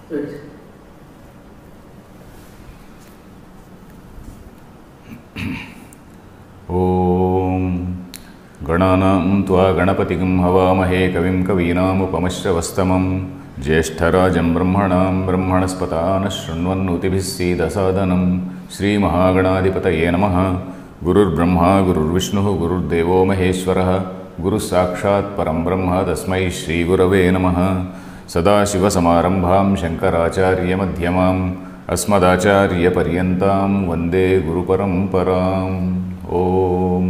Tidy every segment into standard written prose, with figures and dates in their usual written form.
Good. ॐ गणानां त्वा गणपतिं हवामहे कविं कवीनामुपमश्रवस्तमं ज्येष्ठराजं ब्रह्मणां ब्रह्मणस्पतानः शृण्वन्नोतिभिः सीदसादनं श्रीमहागणाधिपतये नमः। गुरुर्ब्रह्मा गुरुर्विष्णुः गुरुर्देवो महेश्वरः गुरुस्साक्षात् परं ब्रह्म तस्मै श्रीगुरवे नमः। सदाशिवसमारम्भां शङ्कराचार्यमध्यमाम् अस्मदाचार्यपर्यन्तां वन्दे गुरुपरम्पराम्। Om.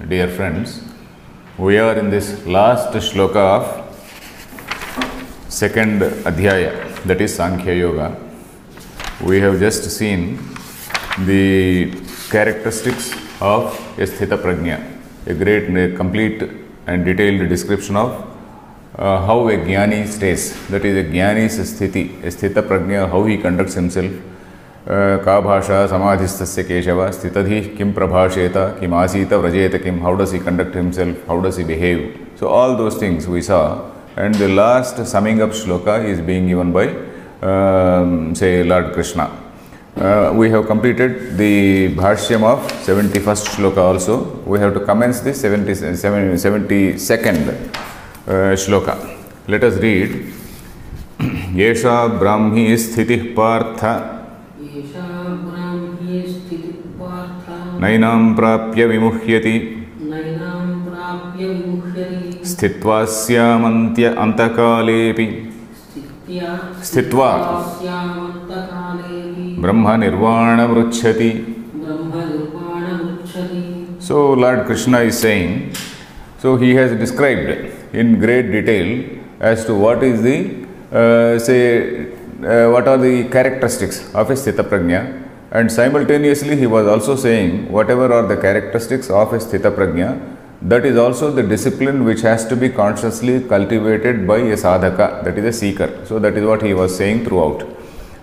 Dear friends, we are in this last shloka of second adhyaya, that is Sankhya Yoga. We have just seen the characteristics of a Sthita Prajna, a great, complete and detailed description of how a Jnani stays, that is a Jnani's sthiti, a Sthita Prajna, how he conducts himself. का भाषा समाधिस्थस्य केशव स्थितधि किं प्रभाषेत किम आसीत व्रजेत किम, how does he conduct himself, how does he behave. So all those things we saw, and the last summing up shloka is being given by say Lord Krishna. We have completed the bhashyam of 71st shloka also. We have to commence the 72nd shloka. Let us read. Yesha brahmi sthitih partha नैनां प्राप्य विमुह्यति स्थित्वास्यामन्त्य अन्तकालेऽपि स्थित्वा ब्रह्मनिर्वाणमृच्छति. So Lord Krishna is saying, so he has described in great detail as to what is the what are the characteristics of a Sthita Prajna. And simultaneously he was also saying whatever are the characteristics of a Sthita Prajna, that is also the discipline which has to be consciously cultivated by a sadhaka, that is a seeker. So that is what he was saying throughout.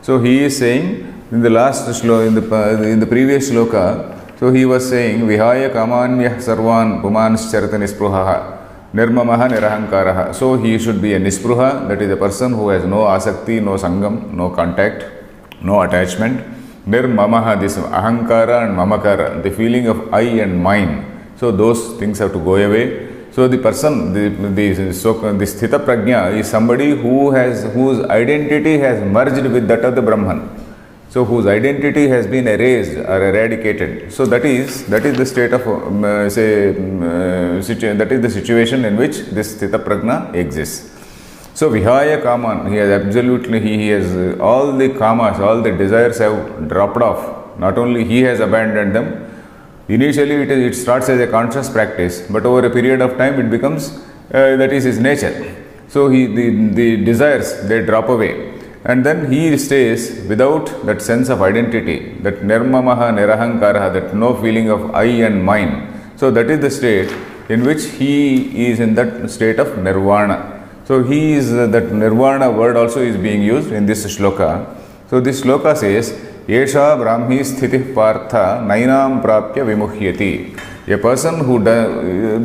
So he is saying in the last shloka, in the previous shloka, so he was saying vihaya kamanyah sarvan pumanscharata nispruhaha nirmamaha nirahankaraha. So he should be a nispruha, that is a person who has no asakti, no sangam, no contact, no attachment. Nirmamaha, this ahankara and mamakara, the feeling of I and mine. So those things have to go away. So the person, the Sthita Prajna is somebody whose identity has merged with that of the Brahman. So whose identity has been erased or eradicated. So that is the state of that is the situation in which this Sthita Prajna exists. So vihaya kaman, he has absolutely, he has all the kamas, all the desires have dropped off. Not only he has abandoned them. Initially it starts as a conscious practice, but over a period of time it becomes that is his nature. So the desires, they drop away, and then he stays without that sense of identity, that nirmamaha nirahankaraha, that no feeling of I and mine. So that is the state in which he is in that state of nirvana. So he is that nirvana word also is being used in this shloka. So this shloka says, Yesha brahmi sthitih partha nainam prapya vimuhyati. A person who does,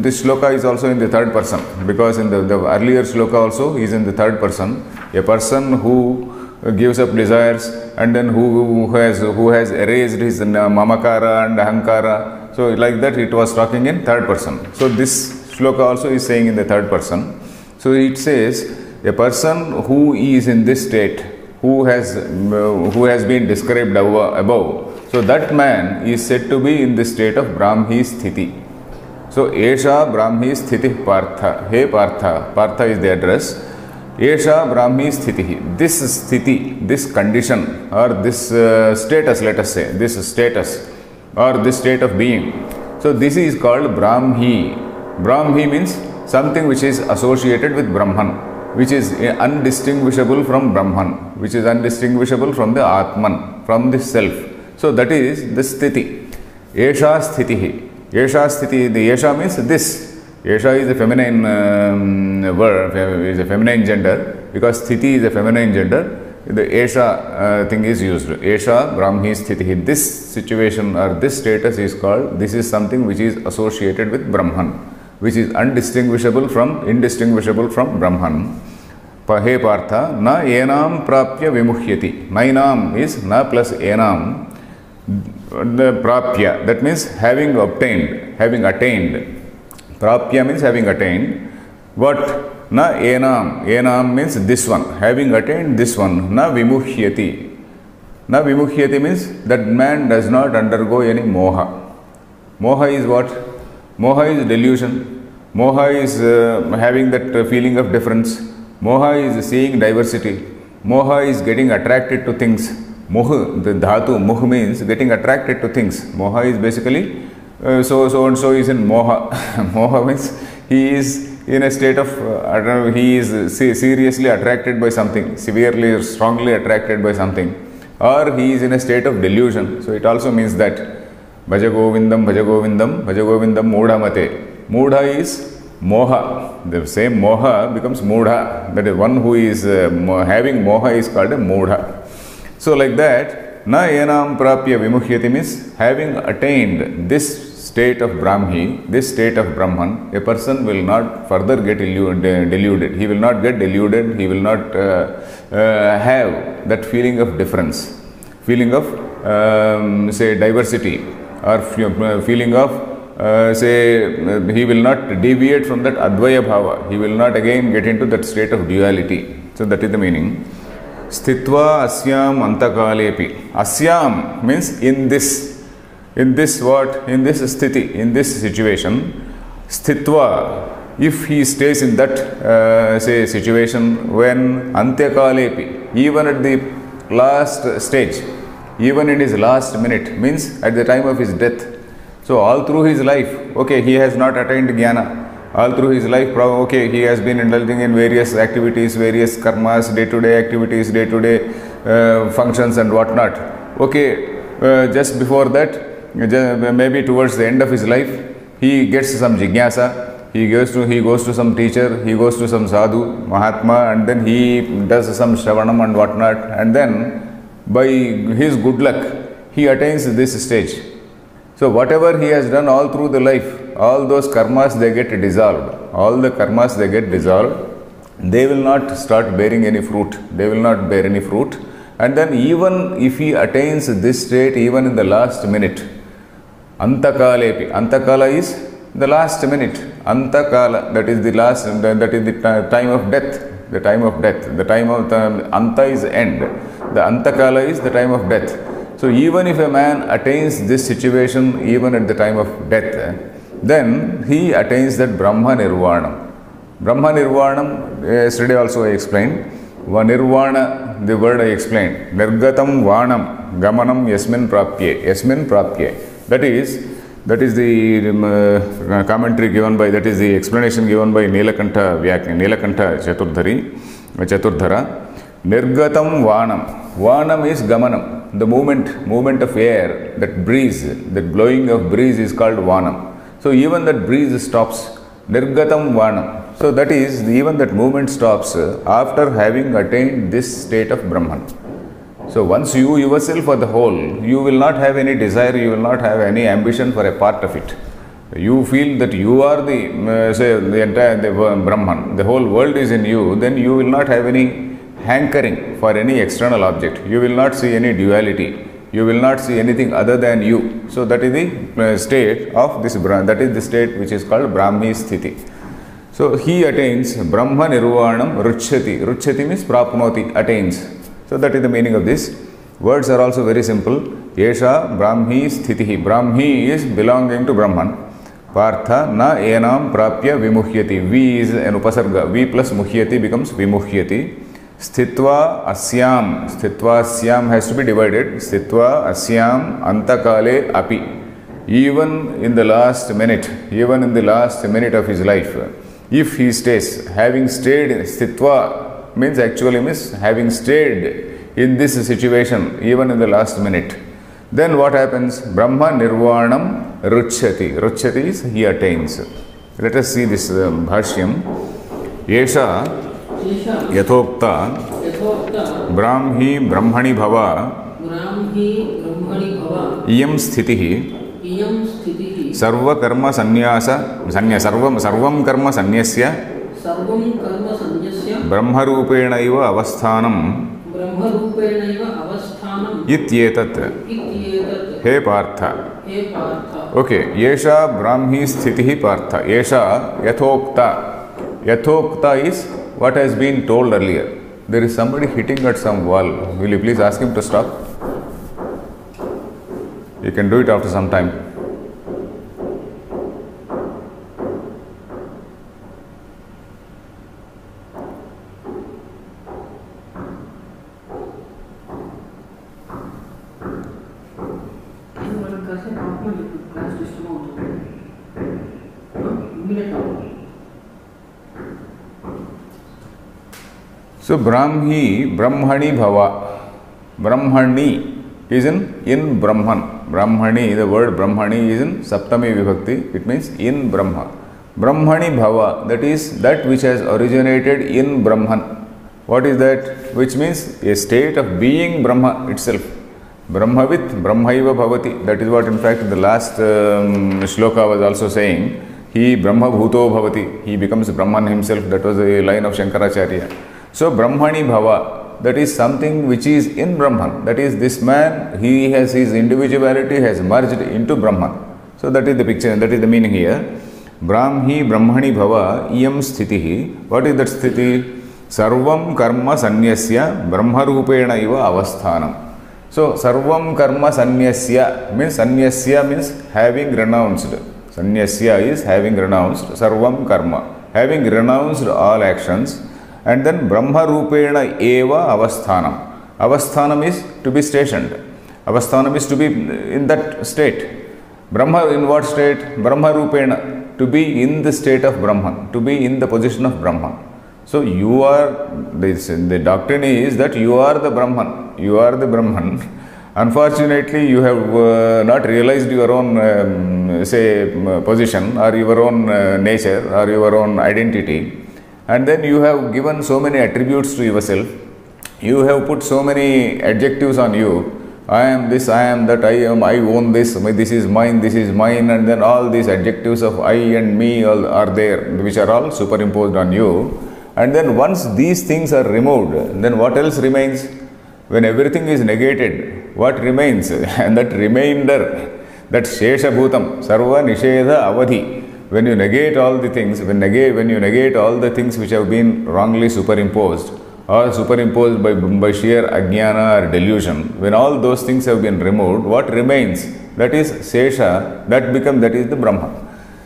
this shloka is also in the third person, because in the earlier shloka also is in the third person. A person who gives up desires and then who has erased his mamakara and ahankara. So like that it was talking in third person. So this shloka also is saying in the third person. So it says a person who is in this state, who has been described above. So that man is said to be in the state of Brahmi Sthiti. So Esha Brahmi Sthiti Partha. Hey Partha, Partha is the address. Esha Brahmi Sthiti. This sthiti, this condition or this status, let us say, this status or this state of being. So this is called Brahmi. Brahmi means something which is associated with Brahman, which is undistinguishable from Brahman, which is undistinguishable from the Atman, from the self. So that is the sthiti. Esha sthitihi. Esha sthiti, the Esha means this. Esha is a feminine word, is a feminine gender, because sthiti is a feminine gender. The Esha thing is used. Esha Brahmi sthitihi. This situation or this status is called, this is something which is associated with Brahman, which is indistinguishable from Brahman. He Partha, na enam prapya vimuhyati. Nainam is na plus enam. The prapya, that means having obtained, having attained. Prapya means having attained. What? Na enam. Enam means this one. Having attained this one. Na vimuhyati. Na vimuhyati means that man does not undergo any moha. Moha is what? Moha is delusion. Moha is having that feeling of difference. Moha is seeing diversity. Moha is getting attracted to things. Moha, the dhatu, moha means getting attracted to things. Moha is basically, so and so is in moha. Moha means he is in a state of, he is seriously attracted by something, severely or strongly attracted by something. Or he is in a state of delusion. So it also means that Bhaja Govindam, Bhaja Govindam, Bhaja Govindam, Mudha Mate. Mudha is moha. The same moha becomes mudha. That is, one who is having moha is called a mudha. So like that, na enam prapya vimuhyati means having attained this state of Brahmi, this state of Brahman, a person will not further get deluded. He will not get deluded. He will not have that feeling of difference, feeling of say diversity, or feeling of he will not deviate from that advaya bhava. He will not again get into that state of duality. So that is the meaning. Sthitva asyam antakalepi. Asyam means in this what? In this sthiti, in this situation. Sthitva, if he stays in that say situation when antyakalepi, even at the last stage, even in his last minute, means at the time of his death. So all through his life, okay, he has not attained jnana. All through his life, okay, he has been indulging in various activities, various karmas, day-to-day activities, day-to-day functions and whatnot. Okay, just before that, maybe towards the end of his life, he gets some jigyasa. He goes to some teacher, he goes to some sadhu, mahatma, and then he does some shravanam and whatnot, and then by his good luck, he attains this stage. So whatever he has done all through the life, all those karmas, they get dissolved. All the karmas, they get dissolved. They will not start bearing any fruit. They will not bear any fruit. And then even if he attains this state, even in the last minute, antakalepi. Antakala is the last minute. Antakala, that is the last, that is the time of death. The time of death. The time of anta is end. The antakala is the time of death. So even if a man attains this situation even at the time of death, then he attains that Brahma Nirvanam. Brahma Nirvanam, yesterday also I explained. Nirvana, the word I explained. Nirgatam Vanam, Gamanam Yasmin Prapye. Yasmin Prapye. That is the commentary given by, that is the explanation given by Nilakantha Chaturdhara. Nirgatam Vanam. Vanam is Gamanam. The movement of air, that breeze, that blowing of breeze is called Vanam. So even that breeze stops. Nirgatam Vanam. So that is, even that movement stops after having attained this state of Brahman. So once you yourself are the whole, you will not have any desire, you will not have any ambition for a part of it. You feel that you are the entire Brahman, the whole world is in you, then you will not have any hankering for any external object. You will not see any duality. You will not see anything other than you. So that is the state of this Brahman. That is the state which is called Brahmi Sthiti. So he attains Brahma Nirvanam Ruchyati. Ruchyati means prapnoti, attains. So that is the meaning of this. Words are also very simple. Yesha Brahmi Sthitihi. Brahmi is belonging to Brahman. Partha na enam prapya vimuhyati. V is an upasarga. V plus muhyati becomes vimuhyati. Sthitva asyam. Sthitva asyam has to be divided. Sthitva asyam antakale api. Even in the last minute of his life, if he stays, having stayed, sthitva means having stayed in this situation, even in the last minute, then what happens? Brahma Nirvanam Ruchyati. Ruchyati is he attains. Let us see this bhashyam. Yesha Yathokta Brahmi Brahmani Bhava Iyam Sthitihi Sarva Karma Sanyasa Sarvam Karma Sanyasya ब्रह्मरूपेणैव अवस्थानम् इत्येतत् हे Partha okay एषा ब्राह्मी स्थितिः पार्थ एषा यथोक्ता is what has been told earlier. There is somebody hitting at some wall. Will you please ask him to stop? You can do it after some time. So Brahmi, Brahmani Bhava. Brahmani is in Brahman. Brahmani, the word Brahmani is in Saptami Vibhakti. It means in Brahma. Brahmani Bhava, that is that which has originated in Brahman. What is that? Which means a state of being Brahma itself. Brahmavit, Brahmaiva Bhavati. That is what in fact the last shloka was also saying. He Brahma Bhuto Bhavati. He becomes Brahman himself. That was a line of Shankaracharya. So Brahmani Bhava, that is something which is in Brahman. That is this man, he has his individuality has merged into Brahman. So that is the picture, that is the meaning here. Brahmi Brahmani Bhava iyam sthitihi. What is that sthiti? Sarvam karma sanyasya brahmarupena iva avasthanam. So Sarvam karma sanyasya means having renounced. Sanyasya is having renounced. Sarvam karma, having renounced all actions. And then Brahma Rupena Eva Avasthanam. Avasthanam is to be stationed. Avasthanam is to be in that state. Brahma in what state? Brahma Rupena. To be in the state of Brahman. To be in the position of Brahman. So you are, the doctrine is that you are the Brahman. You are the Brahman. Unfortunately, you have not realized your own, position or your own nature or your own identity. And then you have given so many attributes to yourself. You have put so many adjectives on you. I am this, I am that, I own this, this is mine, and then all these adjectives of I and me all are there, which are all superimposed on you. And then once these things are removed, then what else remains? When everything is negated, what remains? And that remainder, that Shesha Bhutam, Sarva Nishedha Avadhi. When you negate all the things, when you negate all the things which have been wrongly superimposed or superimposed by sheer ajnana or delusion, when all those things have been removed, what remains? That is Sesha, that is the Brahma.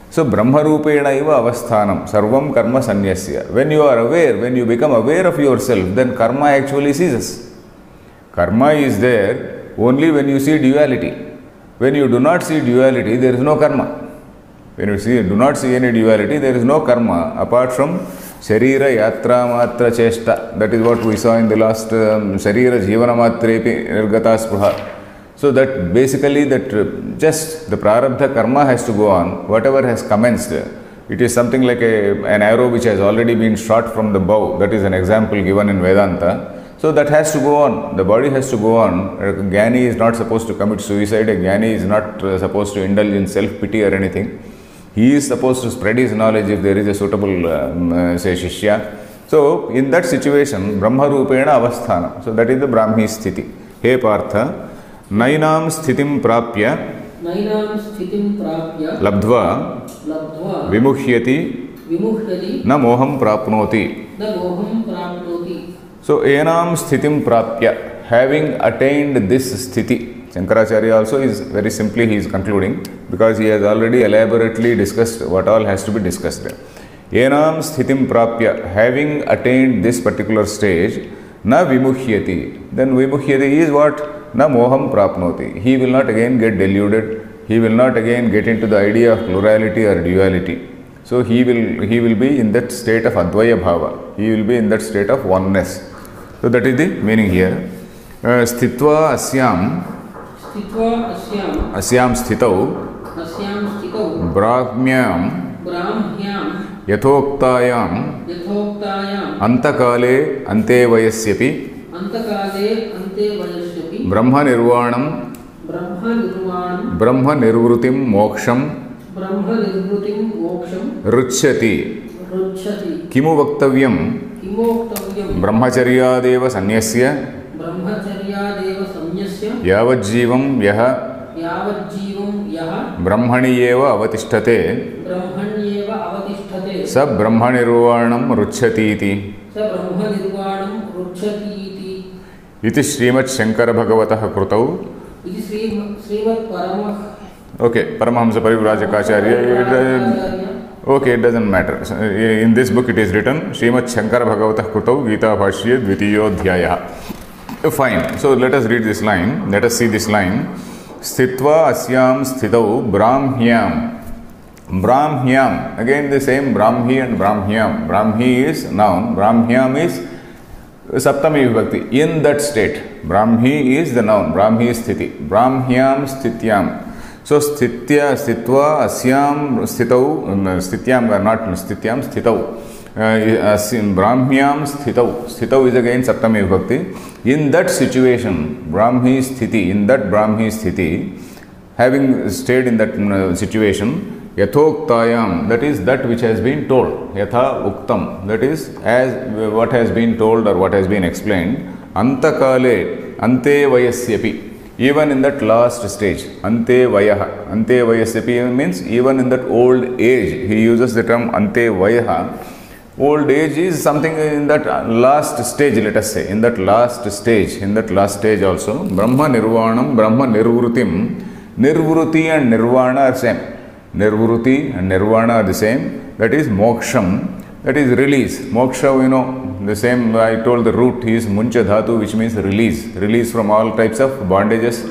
So Brahma Rupena Iva Avasthanam, Sarvam Karma Sanyasya. When you are aware, when you become aware of yourself, then karma actually ceases. Karma is there only when you see duality. When you do not see duality, there is no karma. When you do not see any duality, there is no karma apart from Sharira Yatra Matra Cheshta. That is what we saw in the last Sharira Jivana Matrepi Nirgata Spruha. So that basically just the Prarabdha karma has to go on, whatever has commenced. It is something like an arrow which has already been shot from the bow. That is an example given in Vedanta. So that has to go on, the body has to go on. A Jnani is not supposed to commit suicide, a Jnani is not supposed to indulge in self-pity or anything. He is supposed to spread his knowledge if there is a suitable, Shishya. So, in that situation, Brahma Rupena Avasthana. So, that is the Brahmi Sthiti. He Partha, Nainam Sthitim Prapya, Labdva, Vimuhyati, Na Moham Prapnoti. So, Enam Sthitim Prapya, having attained this Sthiti. Shankaracharya also is very simply he is concluding because he has already elaborately discussed what all has to be discussed there. Enam sthitim prapya, having attained this particular stage, na vimuhyati. Then vimuhyati is what? Na moham prapnoti. He will not again get deluded. He will not again get into the idea of plurality or duality. So he will be in that state of advaya bhava. He will be in that state of oneness. So that is the meaning here. Sthitva asyam sthitau brahmyam yathoktayam antakale antevayasyapi brahma nirvanam brahma nirvrutim moksham ruchyati kimu vaktavyam ब्रह्मचर्यादेव सन्न्यस्य यावज्जीवं यः ब्रह्मणि एव अवतिष्ठते स ब्रह्मनिर्वाणं रुच्छतीति इति श्रीमच्छंकरभगवतः कृतौ. Okay, Paramahamsa Parivrajakacarya. Okay, it doesn't matter. In this book it is written Srimad Shankara Bhagavatah Krutau Gita Bhashya Dvitiyodhyaya. Fine. So let us read this line. Let us see this line. Sthitva asyam sthitau brahmyam. Brahmyam. Again the same Brahmi and Brahmyam. Brahmi is noun. Brahmyam is Saptami Vibhakti. In that state. Brahmi is the noun. Brahmi is sthiti. Brahmyam sthityam. So sthitya, sthitva, asyam, sthitau, sthityam, not sthityam, sthitau. Brahmyam sthitau. Sthitau is again Saptami Vibhakti. In that situation, Brahmi sthiti, in that Brahmi sthiti, having stayed in that situation, Yathoktayam, that is that which has been told. Yatha uktam, that is as what has been told or what has been explained. Antakale, ante vayasyapi. Even in that last stage, ante vayaha. Ante vayasyapi means even in that old age. He uses the term ante vayaha. Old age is something in that last stage, let us say. In that last stage also. Brahma nirvanam, Brahma nirvrutim. Nirvruti and nirvana are same. Nirvruti and nirvana are the same. That is moksham. That is release. Moksha, you know, the same, I told the root is muncha dhatu, which means release. Release from all types of bondages.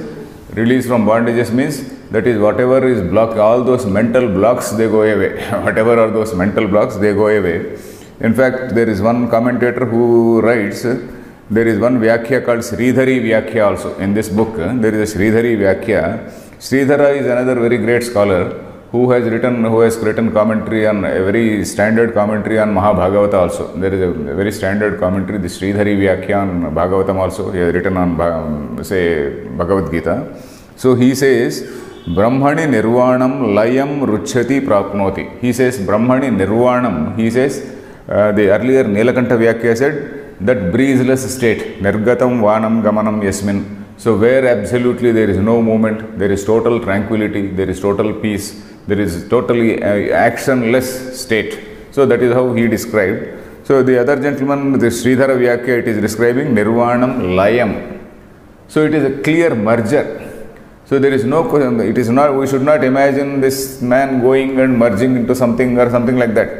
Release from bondages means that is whatever is blocked, all those mental blocks, they go away. Whatever are those mental blocks, they go away. In fact, there is one commentator who writes, there is one Vyakhya called Sridhari Vyakhya also. In this book, there is a Sridhari Vyakhya. Sridhara is another very great scholar who has written commentary on a very standard commentary on Mahabhagavata also. There is a very standard commentary, the Sridhari Vyakhya on Bhagavatam also. He has written on, say, Bhagavad Gita. So he says, Brahmani nirvanam layam ruchyati prapnoti. He says, Brahmani nirvanam. He says, the earlier Nilakantha Vyakhya said, that breezeless state, nirgatam vanam gamanam yasmin. So where absolutely there is no movement, there is total tranquility, there is total peace, there is totally actionless state. So that is how he described. So the other gentleman, the Sridhara Vyakhya, it is describing nirvanam layam. So it is a clear merger. So there is no, it is not, we should not imagine this man going and merging into something or something like that.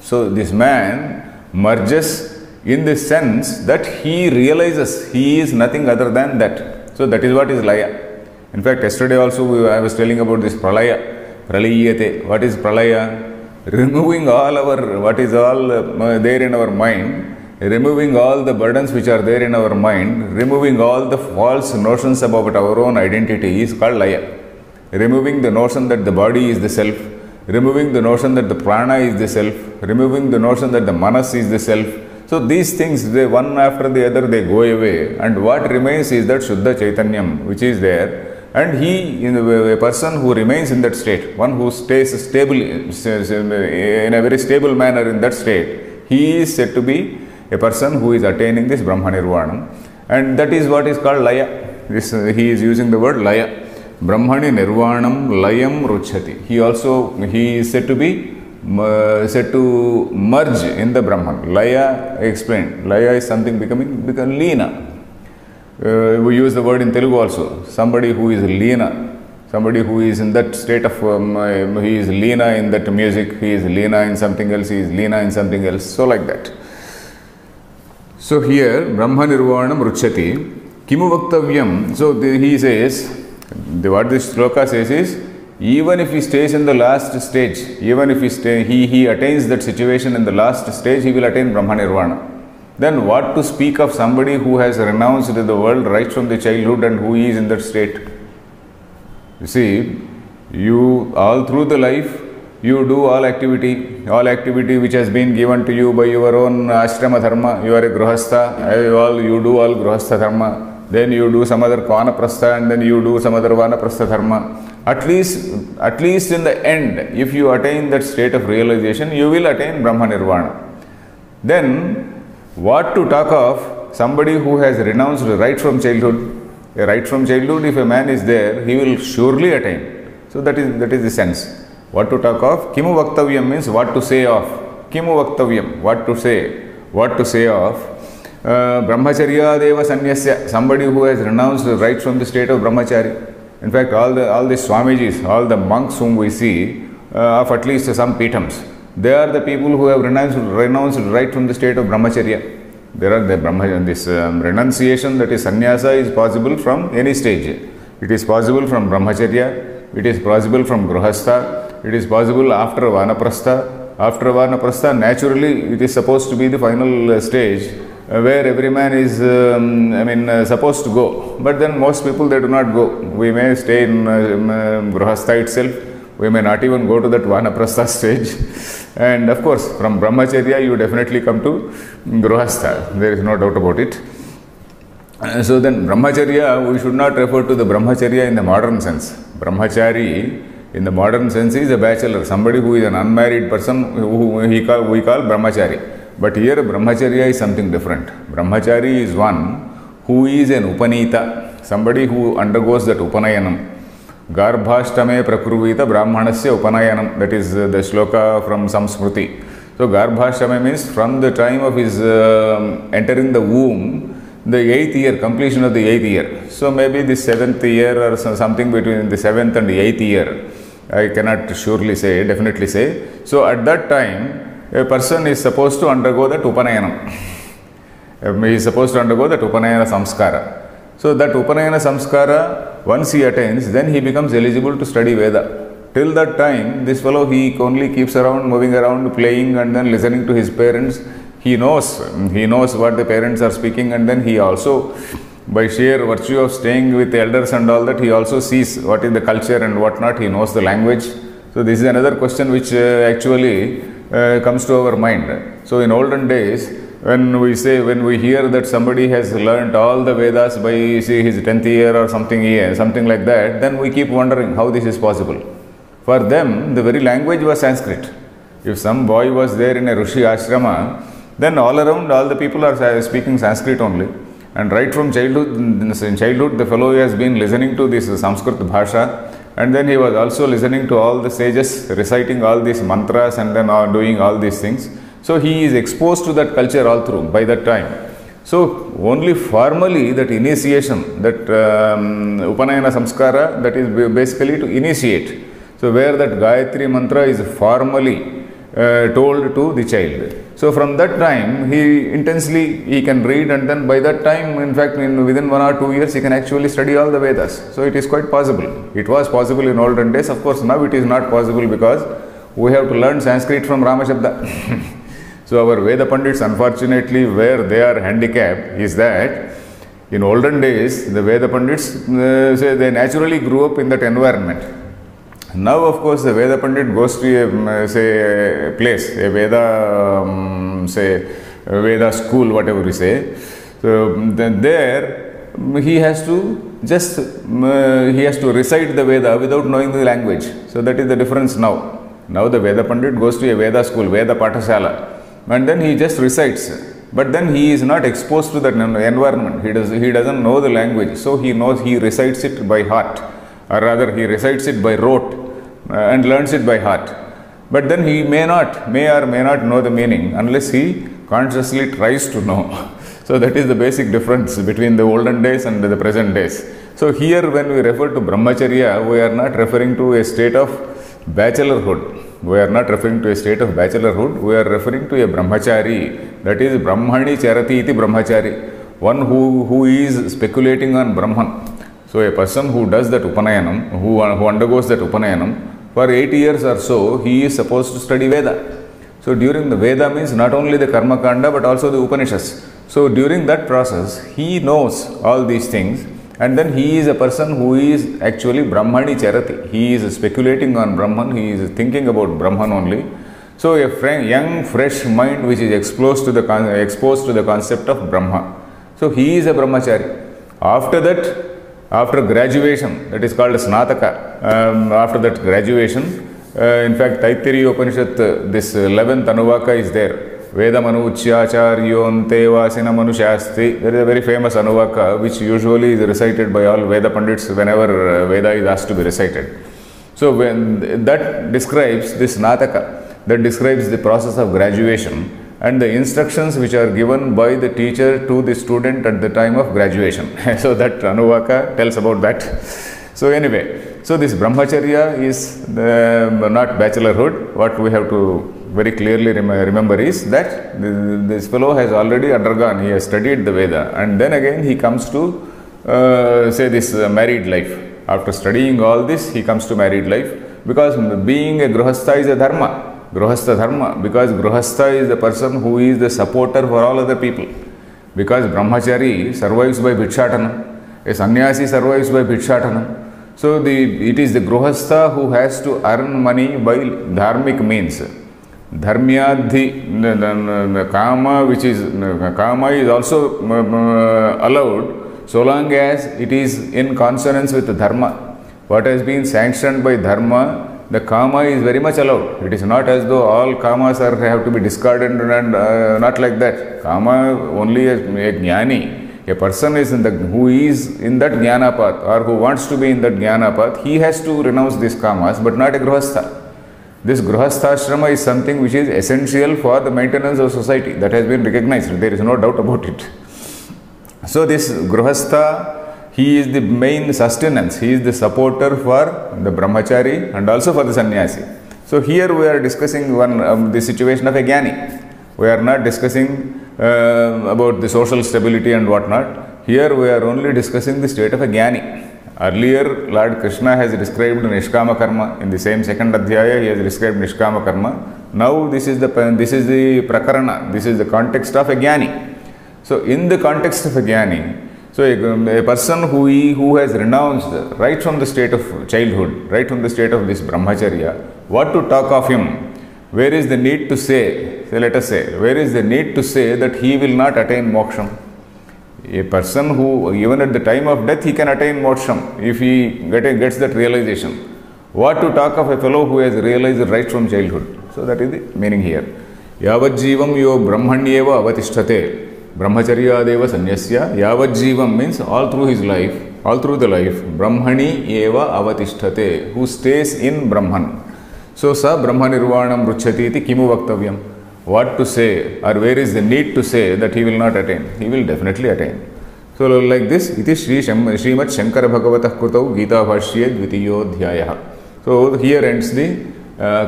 So this man merges in the sense that he realizes he is nothing other than that. So that is what is laya. In fact, yesterday also I was telling about this pralaya. Pralayate. What is pralaya? Removing all our, what is all there in our mind, removing all the burdens which are there in our mind, removing all the false notions about our own identity is called laya. Removing the notion that the body is the self, removing the notion that the prana is the self, removing the notion that the manas is the self. So these things, they one after the other, they go away, and what remains is that Shuddha Chaitanyam which is there. And he, a person who remains in that state, one who stays stable in a very stable manner in that state, he is said to be a person who is attaining this Brahma Nirvanam. And that is what is called Laya. This, he is using the word Laya. Brahmani Nirvanam Layam Ruchyati. He is said to be said to merge in the Brahman. Laya, I explained. Laya is something become Leena. We use the word in Telugu also. Somebody who is Leena, somebody who is in that state of, he is Leena in that music, he is Leena in something else, he is Leena in something else. So like that. So here, Brahma Nirvanam Ruchyati, Kimu Vaktavyam. So he says, what this shloka says is, even if he stays in the last stage, even if he attains that situation in the last stage, he will attain Brahma Nirvana. Then what to speak of somebody who has renounced the world right from the childhood and who is in that state? You see, you all through the life, you do all activity which has been given to you by your own ashrama dharma. You are a grihastha, you do all grihastha dharma. Then you do some other vanaprastha, and then you do some other vanaprastha dharma. At least in the end, if you attain that state of realization, you will attain Brahma Nirvana. Then What to talk of somebody who has renounced right from childhood? A right from childhood, if a man is there, he will surely attain. So that is the sense. What to talk of? Kimu vaktavyam means what to say of. Kimu vaktavyam, what to say. What to say of. Brahmacharya deva sanyasya, somebody who has renounced right from the state of brahmachari. In fact, all the Swamijis, all the monks whom we see, of at least some pitams, they are the people who have renounced right from the state of brahmacharya. There are this renunciation, that is sannyasa, is possible from any stage. It is possible from brahmacharya, it is possible from grihastha, it is possible after vanaprastha. After vanaprastha, naturally, it is supposed to be the final stage where every man is, supposed to go. But then most people, they do not go. We may stay in grihastha itself. We may not even go to that vanaprastha stage. And of course, from brahmacharya, you definitely come to grihastha. There is no doubt about it. So then, brahmacharya, we should not refer to the brahmacharya in the modern sense. Brahmachari, in the modern sense, is a bachelor, somebody who is an unmarried person, who we call brahmachari. But here, brahmacharya is something different. Brahmachari is one who is an upanita, somebody who undergoes that upanayanam. Garbhashtame prakruvita brahmanasya upanayanam. That is the shloka from some smriti. So, Garbhashtame means from the time of his entering the womb, the 8th year, completion of the 8th year. So, maybe the 7th year or something between the 7th and the 8th year. I cannot surely say, definitely say. So, at that time, a person is supposed to undergo that upanayanam. He is supposed to undergo that upanayana samskara. So, that upanayana samskara, once he attains, then he becomes eligible to study Veda. Till that time, this fellow, he only keeps around, moving around, playing and then listening to his parents. He knows what the parents are speaking, and then he also, by sheer virtue of staying with the elders and all that, he also sees what is the culture and what not. He knows the language. So, this is another question which actually comes to our mind. So, in olden days, when we hear that somebody has learnt all the Vedas by his 10th year or something like that, then we keep wondering how this is possible. For them, the very language was Sanskrit. If some boy was there in a Rishi ashrama, then all around, all the people are speaking Sanskrit only. And right from childhood, the fellow has been listening to this Sanskrit bhasha, and then he was also listening to all the sages reciting all these mantras and then doing all these things. So, he is exposed to that culture all through by that time. So, only formally that initiation, that Upanayana Samskara, that is basically to initiate. So, where that Gayatri mantra is formally told to the child. So, from that time, he can read, and then by that time, in fact, within 1 or 2 years, he can actually study all the Vedas. So, it is quite possible. It was possible in olden days. Of course, now it is not possible because we have to learn Sanskrit from Ramashabda. So, our Veda Pandits, unfortunately, where they are handicapped is that in olden days, the Veda Pandits, they naturally grew up in that environment. Now, of course, the Veda Pandit goes to a place, a Veda, Veda school, whatever we say. So, then there, he has to recite the Veda without knowing the language. So, that is the difference now. Now, the Veda Pandit goes to a Veda school, Veda Pathasala. And then he just recites, but then he is not exposed to that environment. He doesn't know the language, so he recites it by heart, or rather he recites it by rote and learns it by heart. But then he may or may not know the meaning unless he consciously tries to know. So that is the basic difference between the olden days and the present days. So here, when we refer to brahmacharya, we are not referring to a state of bachelorhood. We are not referring to a state of bachelorhood. We are referring to a brahmachari. That is brahmani charati iti brahmachari. One who is speculating on Brahman. So a person who does that Upanayanam, who undergoes that Upanayanam, for 8 years or so, he is supposed to study Veda. So during the Veda means not only the Karma Kanda but also the Upanishads. So during that process, he knows all these things. And then he is a person who is actually Brahmani Charati. He is speculating on Brahman, he is thinking about Brahman only. So a young, fresh mind which is exposed to the concept of Brahma. So he is a Brahmachari. After that, after graduation, that is called Snataka. After that graduation, in fact, Taittiriya Upanishad, this 11th Anuvaka is there. Vedamanujyacharyoante vasina manushasti. There is a very famous Anuvaka which usually is recited by all Veda Pandits whenever Veda is asked to be recited. So when that describes this Nataka, that describes the process of graduation and the instructions which are given by the teacher to the student at the time of graduation. So that Anuvaka tells about that. So anyway, so this Brahmacharya is not bachelorhood. What we have to very clearly remember is that this fellow has already undergone, he has studied the Veda, and then again he comes to say this married life. After studying all this, he comes to married life, because being a Grihastha is a dharma. Grihastha dharma, because Grihastha is the person who is the supporter for all other people. Because Brahmachari survives by Bhikshatanam, a sannyasi survives by Bhikshatanam. So it is the Grihastha who has to earn money by dharmic means. Dharmyadhi kama, which is kama, is also allowed so long as it is in consonance with the dharma. What has been sanctioned by dharma, the kama is very much allowed. It is not as though all kamas have to be discarded, and not like that. Kama, only a jnani, a person is who is in that jnana path, or who wants to be in that jnana path, he has to renounce these kamas, but not a grihastha. This grihasthashrama is something which is essential for the maintenance of society. That has been recognized. There is no doubt about it. So this grihastha, he is the main sustenance. He is the supporter for the brahmachari and also for the sannyasi. So here we are discussing the situation of a jnani. We are not discussing about the social stability and whatnot. Here we are only discussing the state of a jnani. Earlier, Lord Krishna has described Nishkama Karma. In the same second Adhyaya, he has described Nishkama Karma. Now this is the prakarana, this is the context of a jnani. So in the context of a jnani, so a person who has renounced right from the state of childhood, right from the state of this brahmacharya, what to talk of him? Where is the need to say, let us say, where is the need to say that he will not attain moksham? A person who, even at the time of death, he can attain moksham if he gets that realization. What to talk of a fellow who has realized it right from childhood? So that is the meaning here. Yavajjivam yo brahmanyeva avatisthate. Brahmacharyadeva sanyasya. Yavajjivam means all through his life, all through the life. Brahmani eva avatisthate, who stays in Brahman. So sa brahma nirvanam ruchyati iti kimu vaktavyam. What to say, or where is the need to say that he will not attain? He will definitely attain. So like this, iti Srimad Shankara Bhagavatah Krutau Gita Bhashye Dvitiyo Dhyayah. So here ends the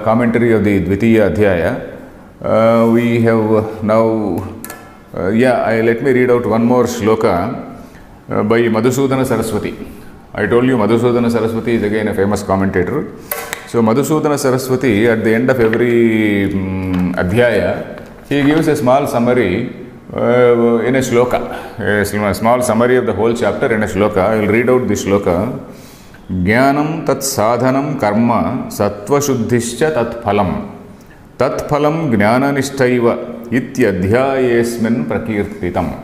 commentary of the Dvitiya Adhyaya. We have now, let me read out one more shloka by Madhusudana Saraswati. I told you Madhusudana Saraswati is again a famous commentator. So Madhusudana Saraswati, at the end of every Adhyaya, he gives a small summary in a shloka, a small summary of the whole chapter in a shloka. I will read out the shloka. Jnanam tat sadhanam karma sattva shuddhischa tat phalam. Tat phalam jnananishthaiva ityadhyayesmin prakirtitam.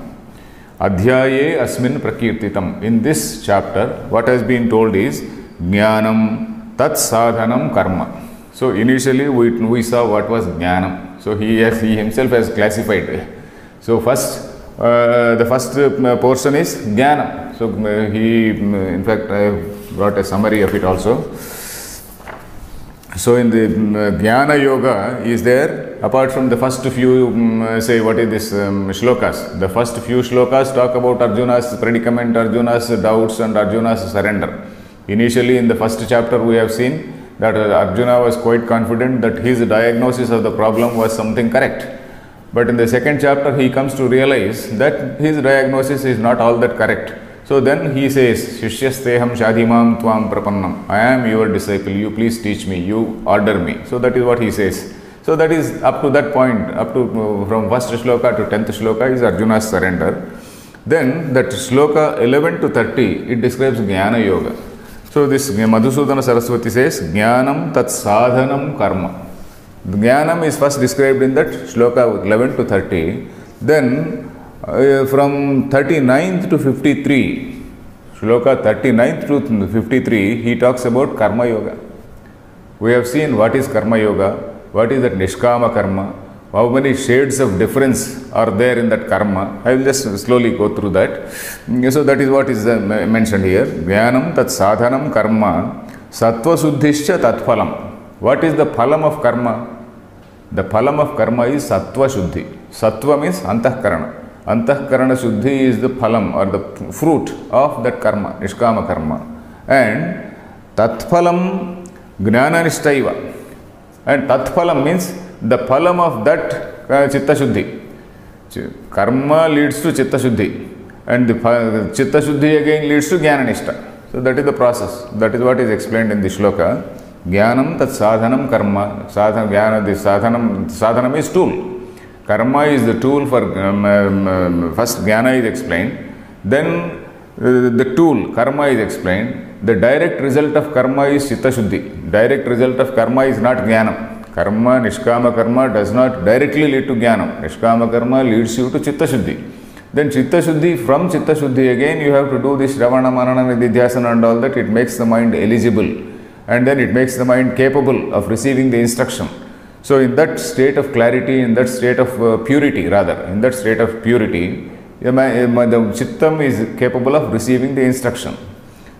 Adhyaye asmin prakirtitam. In this chapter, what has been told is Jnanam tat sadhanam karma. So initially we saw what was Jnanam. So he himself has classified. So first, the first portion is Jnanam. So he, in fact, I have brought a summary of it also. So in the Jnana Yoga is there, apart from the first few, say what is this shlokas. The first few shlokas talk about Arjuna's predicament, Arjuna's doubts and Arjuna's surrender. Initially in the first chapter we have seen that Arjuna was quite confident that his diagnosis of the problem was something correct. But in the second chapter he comes to realize that his diagnosis is not all that correct. So then he says, Shishyasteham shadhimam tvam prapannam. I am your disciple, you please teach me, you order me. So that is what he says. So that is up to that point, up to from first shloka to 10th shloka is Arjuna's surrender. Then that shloka 11 to 30, it describes Jnana Yoga. So this Madhusudana Saraswati says, Jnanam tat sadhanam karma. Jnanam is first described in that shloka 11 to 30. Then from 39th to 53, shloka 39th to 53, he talks about Karma Yoga. We have seen what is Karma Yoga, what is that Nishkama Karma, how many shades of difference are there in that karma. I will just slowly go through that. So that is what is mentioned here. Jnanam tat sadhanam karma sattva suddhischa tat phalam. What is the phalam of karma? The phalam of karma is sattva shuddhi. Sattva means antahkarana. Antahkarana shuddhi is the phalam or the fruit of that karma, nishkama karma. And tatphalam jnananistaiva. And tatphalam means the phalam of that chitta shuddhi. Karma leads to chitta shuddhi, and the chitta shuddhi again leads to jnananishta. So that is the process. That is what is explained in the shloka. Jnanam tat sadhanam karma. Sadhanam is tool. Karma is the tool for first jnana is explained, then the tool karma is explained. The direct result of karma is chitta shuddhi. Direct result of karma is not jnanam. Karma, nishkama karma does not directly lead to jnanam. Nishkama karma leads you to chitta shuddhi. Then chitta shuddhi, from chitta shuddhi again you have to do this Shravana, Manana, Nididhyasana and all that. It makes the mind eligible, and then it makes the mind capable of receiving the instruction. So in that state of clarity, in that state of purity rather, in that state of purity, the chittam is capable of receiving the instruction.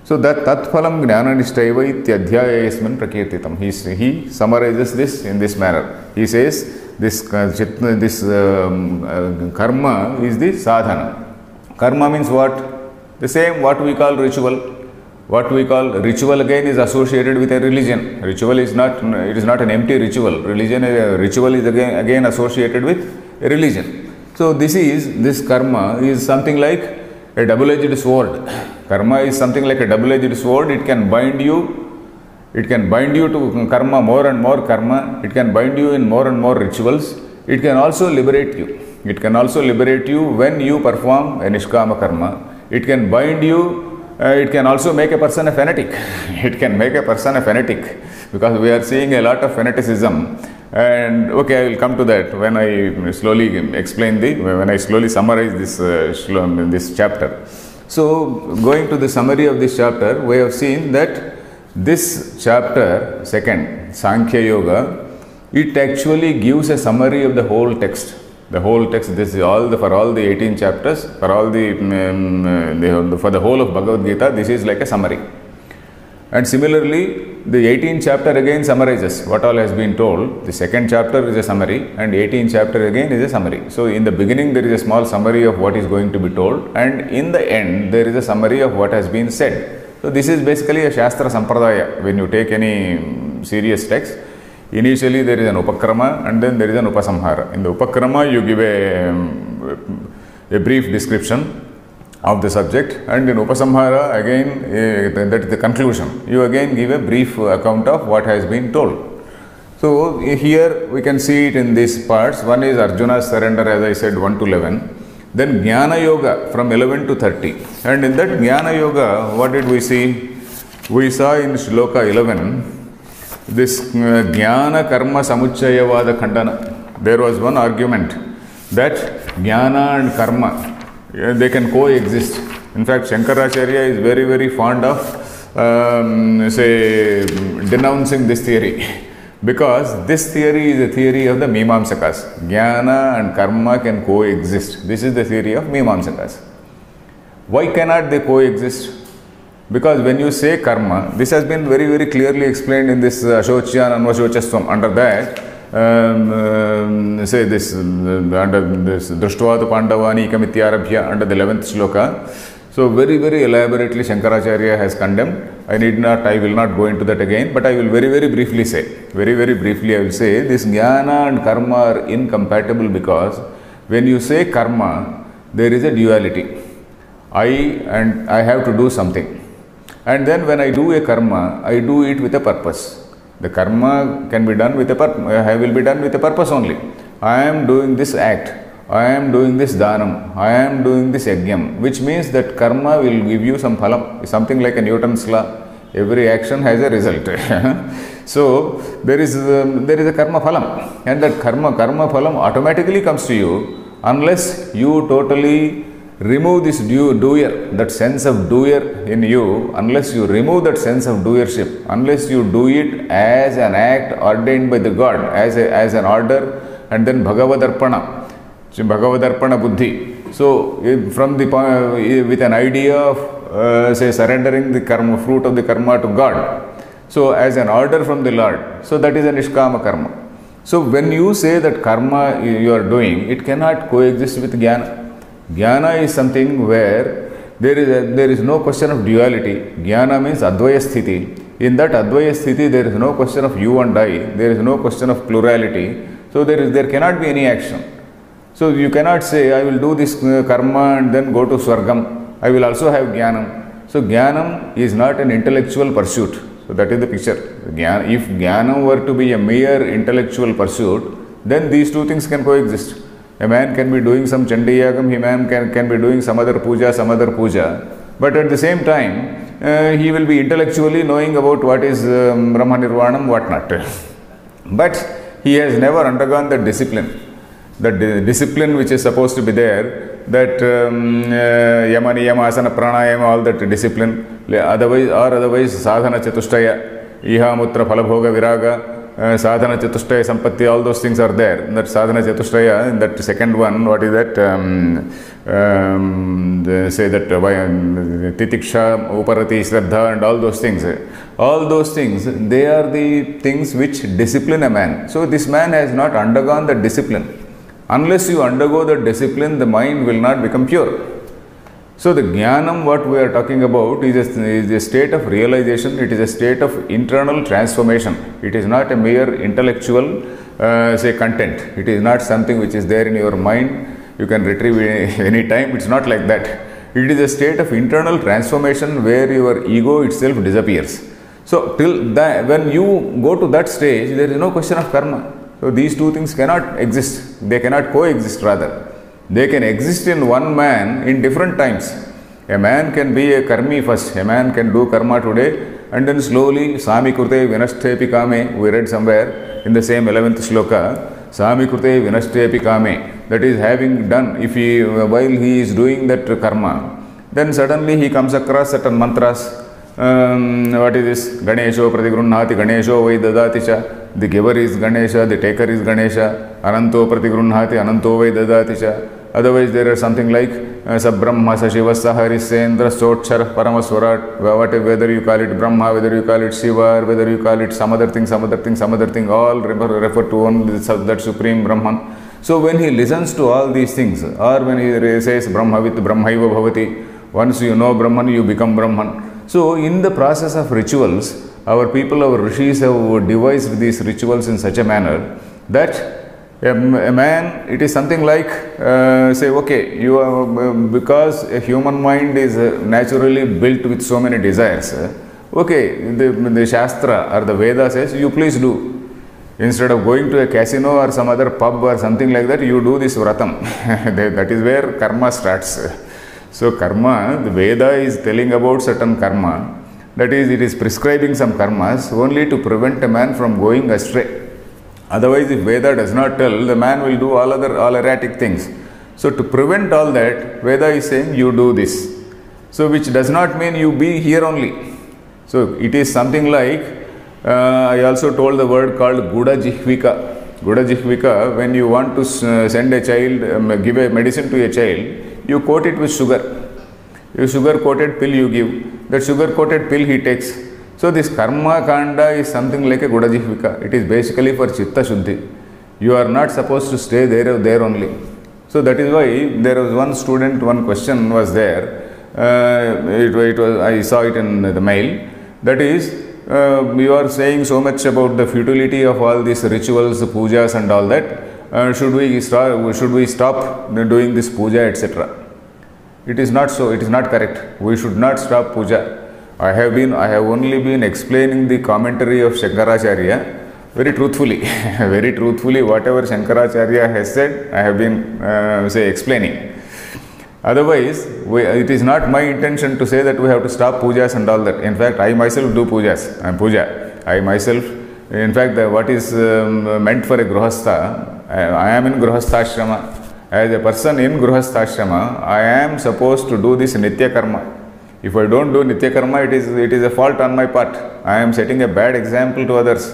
So that tatphalam jnananistaiva ityadhyayasman prakirtitam. He summarizes this in this manner. He says this karma is the sadhana. Karma means what? The same what we call ritual. What we call ritual again is associated with a religion. Ritual is not, it is not an empty ritual. Ritual is again associated with a religion. So this karma is something like a double-edged sword. Karma is something like a double-edged sword. It can bind you. It can bind you to karma, more and more karma. It can bind you in more and more rituals. It can also liberate you. It can also liberate you when you perform a nishkama karma. It can bind you. It can also make a person a fanatic. It can make a person a fanatic, because we are seeing a lot of fanaticism. And okay, I will come to that when I slowly explain when I slowly summarize this chapter. So going to the summary of this chapter, we have seen that this chapter, second, Sankhya Yoga, it actually gives a summary of the whole text. The whole text, this is for all the 18 chapters, for the whole of Bhagavad Gita, this is like a summary. And similarly, the 18th chapter again summarizes what all has been told. The second chapter is a summary, and 18th chapter again is a summary. So in the beginning there is a small summary of what is going to be told, and in the end there is a summary of what has been said. So this is basically a Shastra Sampradaya. When you take any serious text, initially there is an Upakrama and then there is an Upasamhara. In the Upakrama you give a brief description of the subject, and in Upasamhara again, that is the conclusion. You again give a brief account of what has been told. So here we can see it in these parts. One is Arjuna's surrender, as I said, 1 to 11. Then Jnana Yoga from 11 to 30. And in that Jnana Yoga, what did we see? We saw in Shloka 11, this Jnana Karma Samuchayavada Khandana. There was one argument that Jnana and Karma, they can coexist. In fact, Shankaracharya is very, very fond of, denouncing this theory. Because this theory is a theory of the Mimamsakas. Jnana and Karma can coexist. This is the theory of Mimamsakas. Why cannot they coexist? Because when you say karma, this has been very, very clearly explained in this Ashocyan and Anvashochastvam. Under that, under this Drushtva Pandavani Kamityarabhya, under the 11th shloka. So very, very elaborately Shankaracharya has condemned. I will not go into that again, but I will very, very briefly say. Very, very briefly I will say this jnana and karma are incompatible, because when you say karma, there is a duality. I have to do something. And then when I do a karma, I do it with a purpose. The karma can be done with a purpose. Will be done with a purpose only. I am doing this act. I am doing this dhanam. I am doing this yajnam, which means that karma will give you some phalam, something like a Newton's law. Every action has a result. So there is a karma phalam, and that karma phalam automatically comes to you unless you totally remove this doer, that sense of doer in you. Unless you remove that sense of doership, unless you do it as an act ordained by the God, as an order and then Bhagavadarpana, Bhagavadarpana Buddhi. So, from the with an idea of say surrendering the karma, fruit of the karma to God. So, as an order from the Lord. So, that is a Nishkama karma. So, when you say that karma you are doing, it cannot coexist with jnana. Jnana is something where there is no question of duality. Jnana means Advaya Sthiti. In that Advaya Sthiti, there is no question of you and I. There is no question of plurality. So, there cannot be any action. So, you cannot say, I will do this karma and then go to Swargam. I will also have Jnanam. So, Jnanam is not an intellectual pursuit. So, that is the picture. If Jnanam were to be a mere intellectual pursuit, then these two things can coexist. A man can be doing some Chandiyagam, a man can be doing some other puja, but at the same time, he will be intellectually knowing about what is Brahma Nirvanam, what not. But he has never undergone that discipline. That discipline which is supposed to be there, that Yama, Niyama, Asana, Pranayama, all that discipline, otherwise Sadhana Chatushtaya, Iha, Mutra, Phalabhoga, Viraga, Sadhana Chatushtaya, Sampatti, all those things are there. That Sadhana Chatushtaya, in that second one, what is that? Say that Titiksha, Uparati, Shraddha, and all those things. All those things, they are the things which discipline a man. So, this man has not undergone the discipline. Unless you undergo the discipline, the mind will not become pure. So, the jnanam, what we are talking about, is a state of realization. It is a state of internal transformation. It is not a mere intellectual, say, content. It is not something which is there in your mind. You can retrieve any time. It's not like that. It is a state of internal transformation where your ego itself disappears. So, when you go to that stage, there is no question of karma. So, these two things cannot exist. They cannot coexist rather. They can exist in one man in different times. A man can be a karmi first. A man can do karma today and then slowly Sami Krute Vinashtepi Kame. We read somewhere in the same 11th shloka. Sami Krute Vinashtepi Kame. That is, having done, while he is doing that karma, then suddenly he comes across certain mantras. What is this? Ganesho Pratigrunnhati Ganesho Vai Dadati Cha. The giver is Ganesha, the taker is Ganesha. Ananto Pratigrunnhati Ananto Vai Dadati Cha. Otherwise, there are something like Sabrahma Sashiva Saharisendra Sotchar Paramaswarat. Whether you call it Brahma, whether you call it Shiva, whether you call it some other thing, all refer to only that Supreme Brahman. So, when he listens to all these things, or when he says Brahma with Brahmaiva Bhavati, once you know Brahman, you become Brahman. So, in the process of rituals, our people, our rishis have devised these rituals in such a manner that a man, it is something like, say, okay, you are, because a human mind is naturally built with so many desires. Okay, the Shastra or the Veda says, you please do. Instead of going to a casino or some other pub or something like that, you do this vratam. That is where karma starts. So, karma, the Veda is telling about certain karma. That is, it is prescribing some karmas only to prevent a man from going astray. Otherwise, if Veda does not tell, the man will do all erratic things. So, to prevent all that, Veda is saying, you do this. So, which does not mean you be here only. So, it is something like, I also told the word called Guda Jihvika. Guda Jihvika, when you want to send a child, give a medicine to a child, you coat it with sugar. A sugar coated pill you give. That sugar coated pill he takes. So, this karma kanda is something like a Guda Jihvika. It is basically for Chitta Shuddhi. You are not supposed to stay there only. So, that is why there was one student, one question was there. I saw it in the mail. That is, you are saying so much about the futility of all these rituals, pujas and all that. Should we stop doing this puja, etc.? It is not so. It is not correct. We should not stop puja. I have only been explaining the commentary of Shankaracharya very truthfully. Very truthfully, whatever Shankaracharya has said, I have been explaining. Otherwise, it is not my intention to say that we have to stop pujas and all that. In fact, I myself do pujas. I myself, in fact, what is meant for a Gruhastha, I am in Gruhasthashrama. As a person in Gruhasthashrama, I am supposed to do this Nitya Karma. If I don't do Nitya Karma, it is a fault on my part. I am setting a bad example to others.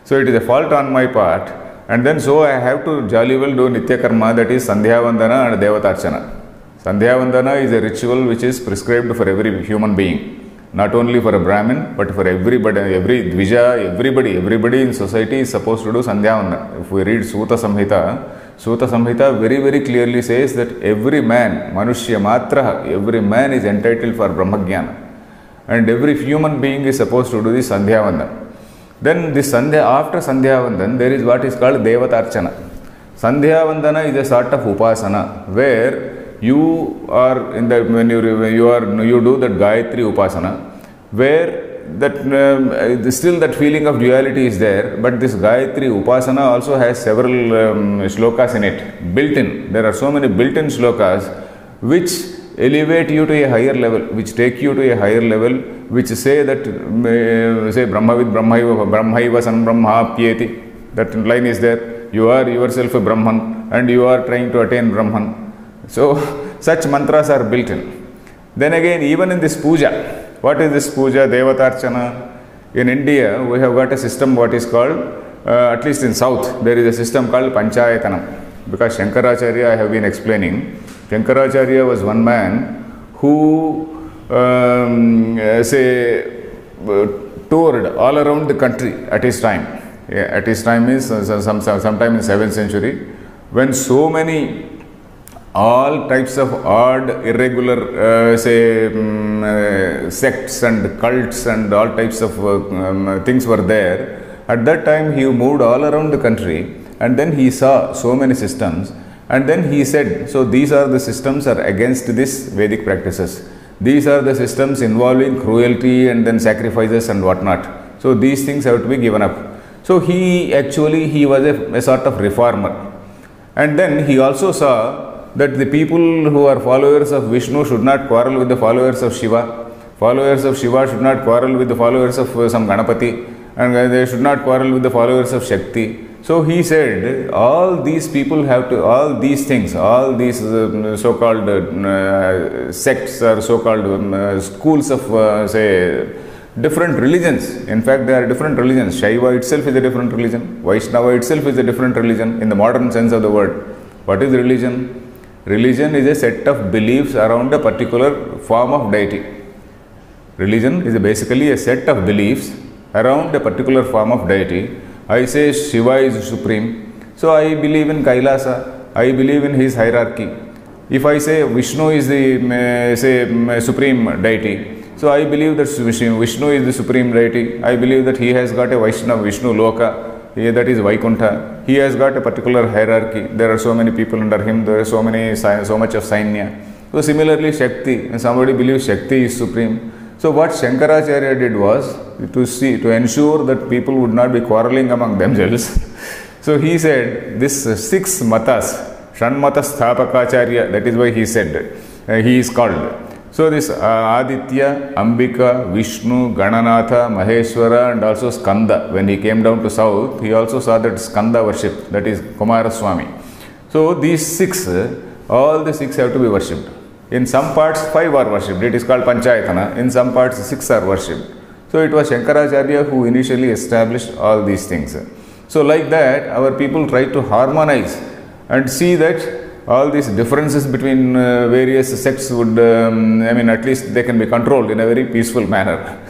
So, it is a fault on my part And then so I have to jolly well do Nitya Karma, that is Sandhya Vandana and Devatarchana. Sandhya Vandana is a ritual which is prescribed for every human being, not only for a Brahmin, but for everybody, every Dvija, everybody in society is supposed to do Sandhya Vandana. If we read Suta Samhita very, very clearly says that every man, Manushya Matraha, every man is entitled for Brahmajnana. And every human being is supposed to do this Sandhya Vandana. Then this Sandhya, after Sandhya Vandana, there is what is called Devatarchana. Sandhya Vandana is a sort of upasana where you are in the, when you do that Gayatri upasana, where that still that feeling of duality is there, but this Gayatri upasana also has several shlokas in it, built in. There are so many built-in shlokas which elevate you to a higher level, which take you to a higher level, which say that, say Brahmavid Brahmaiva San Brahmapyeti. That line is there. You are yourself a Brahman and you are trying to attain Brahman. So, such mantras are built in. Then again, even in this puja, what is this puja, Devatarchana? In India, we have got a system what is called, at least in South, there is a system called Panchayatanam. Because Shankaracharya, I have been explaining, Shankaracharya was one man who toured all around the country at his time. At his time is sometime in 7th century, when so many all types of odd, irregular, sects and cults and all types of things were there. At that time, he moved all around the country, and then he saw so many systems. And then he said, so these are the systems are against this Vedic practices. These are the systems involving cruelty and then sacrifices and whatnot. So these things have to be given up. So he was a sort of reformer. And then he also saw that the people who are followers of Vishnu should not quarrel with the followers of Shiva. Followers of Shiva should not quarrel with the followers of some Ganapati. And they should not quarrel with the followers of Shakti. So he said, all these people have to, all these things, all these so-called sects or so-called schools of, different religions. In fact, there are different religions. Shaiva itself is a different religion. Vaishnava itself is a different religion in the modern sense of the word. What is religion? Religion is a set of beliefs around a particular form of deity. Religion is basically a set of beliefs around a particular form of deity. I say Shiva is supreme, so I believe in Kailasa, I believe in his hierarchy. If I say Vishnu is the supreme deity, so I believe that Vishnu is the supreme deity. I believe that he has got a Vaishnava, Vishnu Loka, that is Vaikuntha. He has got a particular hierarchy. There are so many people under him, there is so much of Sainya. So similarly Shakti, when somebody believes Shakti is supreme. So what Shankaracharya did was to ensure that people would not be quarreling among themselves. So he said, this 6 matas, Shanmata Sthapakacharya, that is why he said, he is called. So this Aditya, Ambika, Vishnu, Gananatha, Maheshwara and also Skanda. When he came down to south, he also saw that Skanda worship, that is Kumaraswamy. So these 6, all the 6 have to be worshipped. In some parts 5 are worshipped, it is called Panchayatana. In some parts 6 are worshipped. So it was Shankaracharya who initially established all these things. So like that, our people try to harmonize and see that all these differences between various sects would, at least they can be controlled in a very peaceful manner.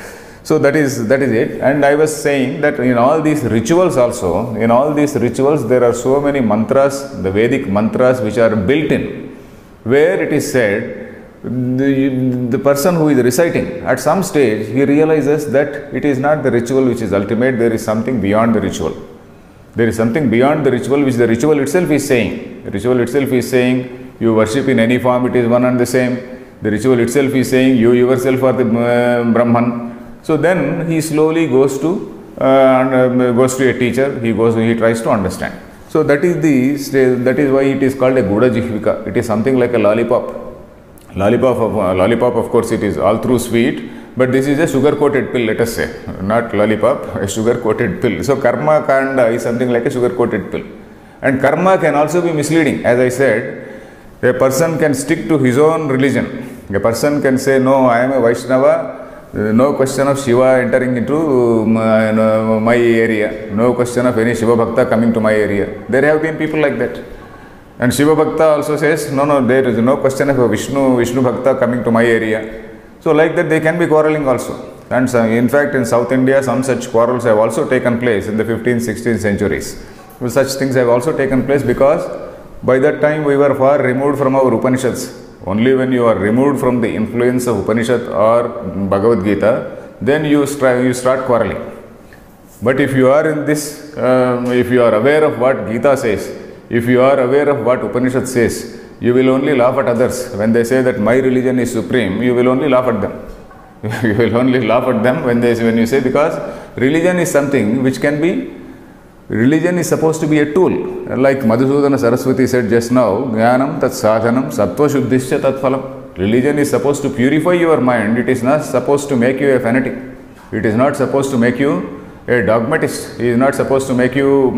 So that is it. And I was saying that in all these rituals also, in all these rituals there are so many mantras, the Vedic mantras which are built in, where it is said, the person who is reciting, at some stage he realizes that it is not the ritual which is ultimate, there is something beyond the ritual. There is something beyond the ritual which the ritual itself is saying. The ritual itself is saying, you worship in any form, it is one and the same. The ritual itself is saying, you yourself are the Brahman. So then he slowly goes to a teacher, he tries to understand. So that is why it is called a Guda Jihvika. It is something like a lollipop. Lollipop, of course, it is all through sweet, but this is a sugar-coated pill, let us say. Not lollipop, a sugar-coated pill. So karma kanda is something like a sugar-coated pill. And karma can also be misleading. As I said, a person can stick to his own religion. A person can say, no, I am a Vaishnava, no question of Shiva entering into my area, no question of any Shiva Bhakta coming to my area. There have been people like that. And Shiva Bhakta also says, no, there is no question of a Vishnu Bhakta coming to my area. So like that they can be quarreling also. And so, in fact, in South India, some such quarrels have also taken place in the 15th, 16th centuries. Such things have also taken place because by that time we were far removed from our Upanishads. Only when you are removed from the influence of Upanishad or Bhagavad Gita, then you start quarreling. But if you are in this, if you are aware of what Gita says, if you are aware of what Upanishad says, you will only laugh at others. When they say that my religion is supreme, you will only laugh at them. You will only laugh at them when you say, because religion is something which can be, religion is supposed to be a tool. Like Madhusudana Saraswati said just now, Jnanam tat sadhanam sattva shuddhisya tat phalam. Religion is supposed to purify your mind. It is not supposed to make you a fanatic. It is not supposed to make you a dogmatist. It is not supposed to make you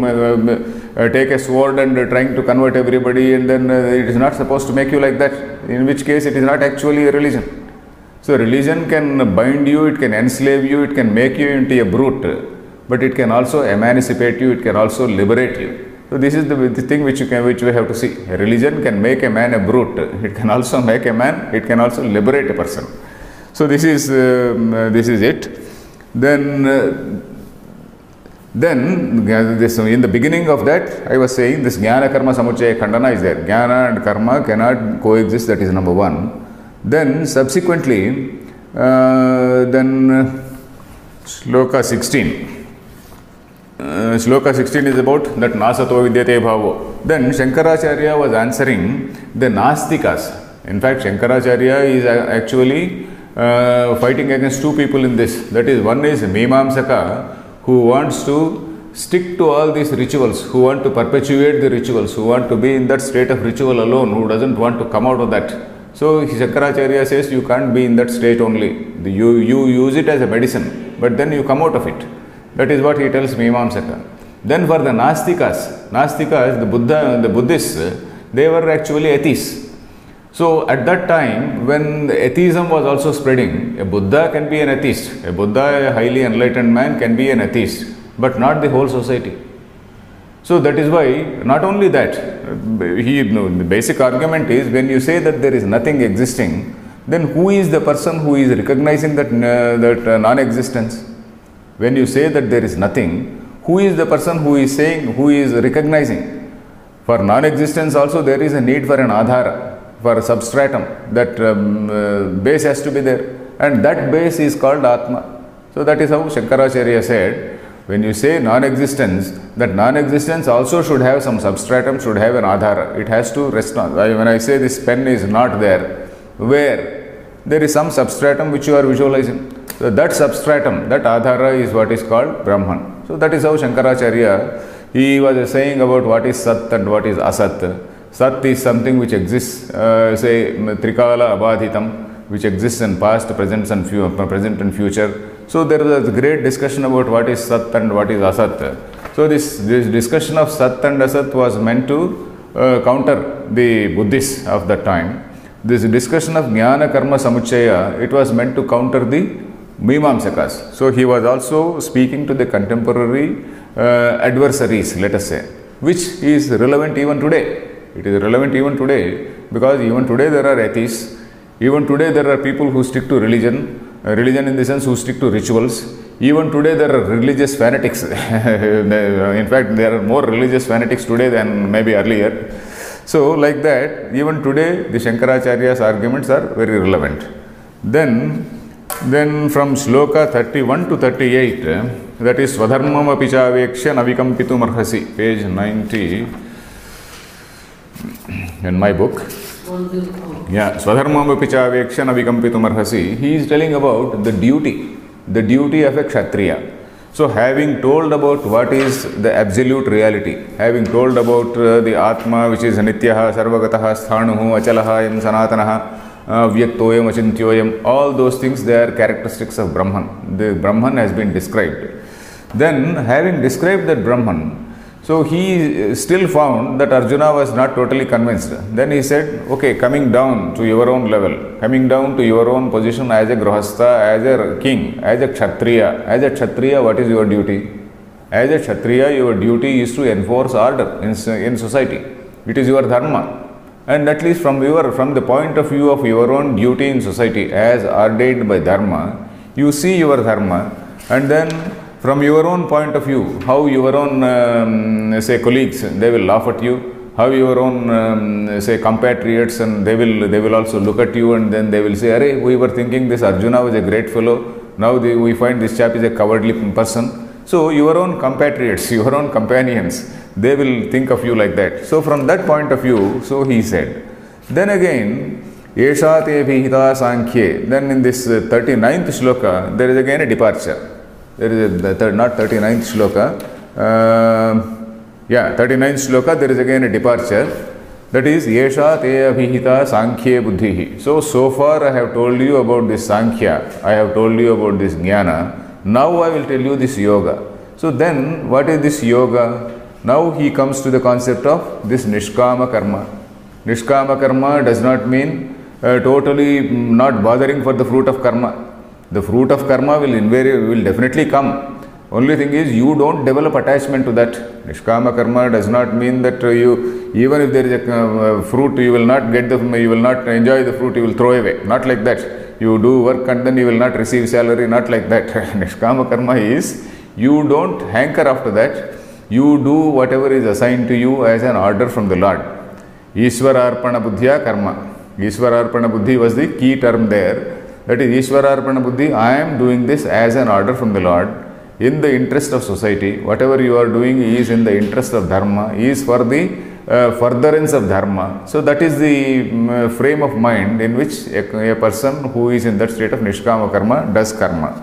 take a sword and trying to convert everybody, and then it is not supposed to make you like that. In which case it is not actually a religion. So religion can bind you, it can enslave you, it can make you into a brute, but it can also emancipate you, it can also liberate you. So this is the thing which we have to see. A religion can make a man a brute, it can also make a man, it can also liberate a person. So this is it. Then in the beginning of that, I was saying this Jnana Karma Samuchaya Khandana is there. Jnana and Karma cannot coexist, that is number one. Then subsequently, Shloka 16. Shloka 16 is about that Nasato Vidyate Bhavo. Then Shankaracharya was answering the Nastikas. In fact, Shankaracharya is actually fighting against two people in this. That is, one is Mimamsaka, who wants to stick to all these rituals, who want to perpetuate the rituals, who want to be in that state of ritual alone, who doesn't want to come out of that. So Shankaracharya says you can't be in that state only. You use it as a medicine, but then you come out of it. That is what he tells Mimamsaka. Then for the Nastikas, the Buddhists, they were actually atheists. So at that time, when the atheism was also spreading, a Buddha can be an atheist. A Buddha, a highly enlightened man, can be an atheist, but not the whole society. So that is why, not only that, the basic argument is, when you say that there is nothing existing, then who is the person who is recognizing that non-existence? When you say that there is nothing, who is the person who is saying, who is recognizing? For non-existence also there is a need for an adhara, for a substratum. That base has to be there, and that base is called Atma. So that is how Shankaracharya said, when you say non-existence, that non-existence also should have some substratum, should have an adhara. It has to rest on. When I say this pen is not there, where? There is some substratum which you are visualizing. So that substratum, that adhara is what is called Brahman. So that is how Shankaracharya, he was saying about what is Sat and what is Asat. Sat is something which exists, say Trikala Abadhitam, which exists in past, present and future. So there was a great discussion about what is Sat and what is Asat. So this discussion of Sat and Asat was meant to counter the Buddhists of that time. This discussion of Jnana Karma Samuchaya, it was meant to counter the Mimamsakas. So he was also speaking to the contemporary adversaries, let us say, which is relevant even today. It is relevant even today, because even today there are atheists. Even today there are people who stick to religion in the sense who stick to rituals. Even today there are religious fanatics. In fact, there are more religious fanatics today than maybe earlier. So like that, even today the Shankaracharya's arguments are very relevant. Then from Shloka 31 to 38, that is Swadharmam apichaveksha navikampitum arhasi, page 90 in my book. Yeah, Swadharmam apichaveksha navikampitum arhasi. He is telling about the duty of a Kshatriya. So having told about what is the absolute reality, having told about the Atma, which is Nityaha, Sarvagataha, Sthanuhu, Achalaha, Yam Sanatanaha, Vyaktoyam, Achintyoyam, all those things, they are characteristics of Brahman. The Brahman has been described. Then having described that Brahman, So he still found that Arjuna was not totally convinced. Then he said, okay, coming down to your own level, coming down to your own position as a Grihastha, as a king, as a Kshatriya, what is your duty? As a Kshatriya, your duty is to enforce order in society. It is your dharma. And at least from the point of view of your own duty in society as ordained by dharma, you see your dharma, and then from your own point of view, how your own say colleagues, they will laugh at you, how your own say compatriots, and they will also look at you, and then they will say, "Arey, we were thinking this Arjuna was a great fellow. Now we find this chap is a cowardly person." So your own compatriots, your own companions, they will think of you like that. So from that point of view, so he said. Then again, Esha te bhihita sankhye. Then in this 39th shloka, there is again a departure. There is not 39th shloka. 39th shloka, there is again a departure. That is, Esha te abhihita sankhye buddhihi. So far I have told you about this sankhya. I have told you about this jnana. Now I will tell you this yoga. So then, what is this yoga? Now he comes to the concept of this nishkama karma. Nishkama karma does not mean totally not bothering for the fruit of karma. The fruit of karma will definitely come. Only thing is, you don't develop attachment to that. Nishkama karma does not mean that you, even if there is a fruit, you will not enjoy the fruit, you will throw away. Not like that. You do work and then you will not receive salary, not like that. Nishkama karma is, you don't hanker after that. You do whatever is assigned to you as an order from the Lord. Ishwararpana buddhya karma. Ishwararpana buddhi was the key term there. That is Ishwararpana buddhi, I am doing this as an order from the Lord in the interest of society. Whatever you are doing is in the interest of dharma, is for the furtherance of dharma. So that is the frame of mind in which a person who is in that state of nishkama karma does karma.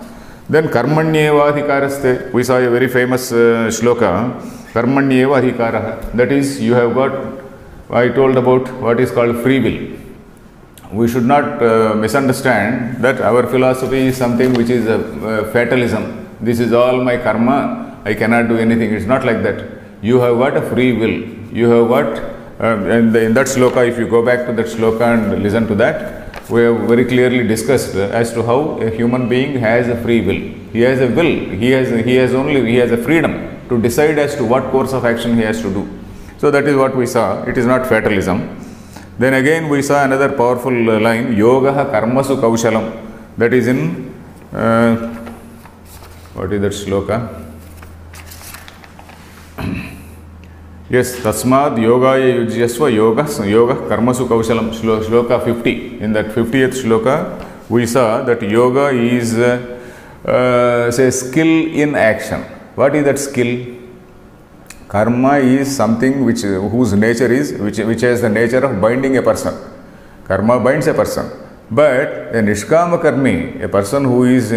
Then karmanyeva adhikaraste. We saw a very famous shloka, karmanyeva adhikaraha. That is, you have got, I told about what is called free will. We should not misunderstand that our philosophy is something which is fatalism. This is all my karma, I cannot do anything. It's not like that. You have got a free will. You have got, in that shloka, if you go back to that shloka and listen to that, we have very clearly discussed as to how a human being has a free will. He has a will. He has a freedom to decide as to what course of action he has to do. So that is what we saw. It is not fatalism. Then again we saw another powerful line, Yogaha karmasu kaushalam. That is in, what is that shloka? Yes, Tasmad Yogaya Yujyasva Yoga Karmasu Kaushalam, Shloka 50. In that 50th Shloka, we saw that yoga is say skill in action. What is that skill? Karma is something whose nature is, which has the nature of binding a person. Karma binds a person. But a Nishkama Karmi, a person who is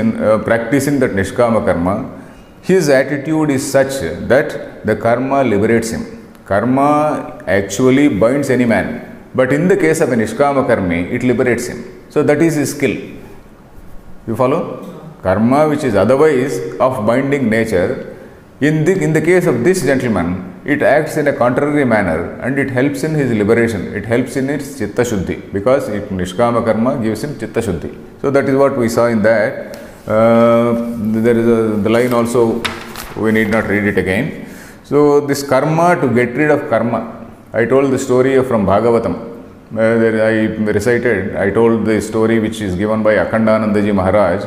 practicing that Nishkama Karma, his attitude is such that the karma liberates him. Karma actually binds any man, but in the case of a Nishkama Karmi, it liberates him. So that is his skill. You follow? Karma, which is otherwise of binding nature, in the case of this gentleman, it acts in a contrary manner and it helps in his liberation. It helps in its Chitta Shuddhi, because Nishkama Karma gives him Chitta Shuddhi. So that is what we saw in that. There is the line also, we need not read it again. So this karma, to get rid of karma, I told the story from Bhagavatam. I told the story which is given by Akhandanandaji Maharaj,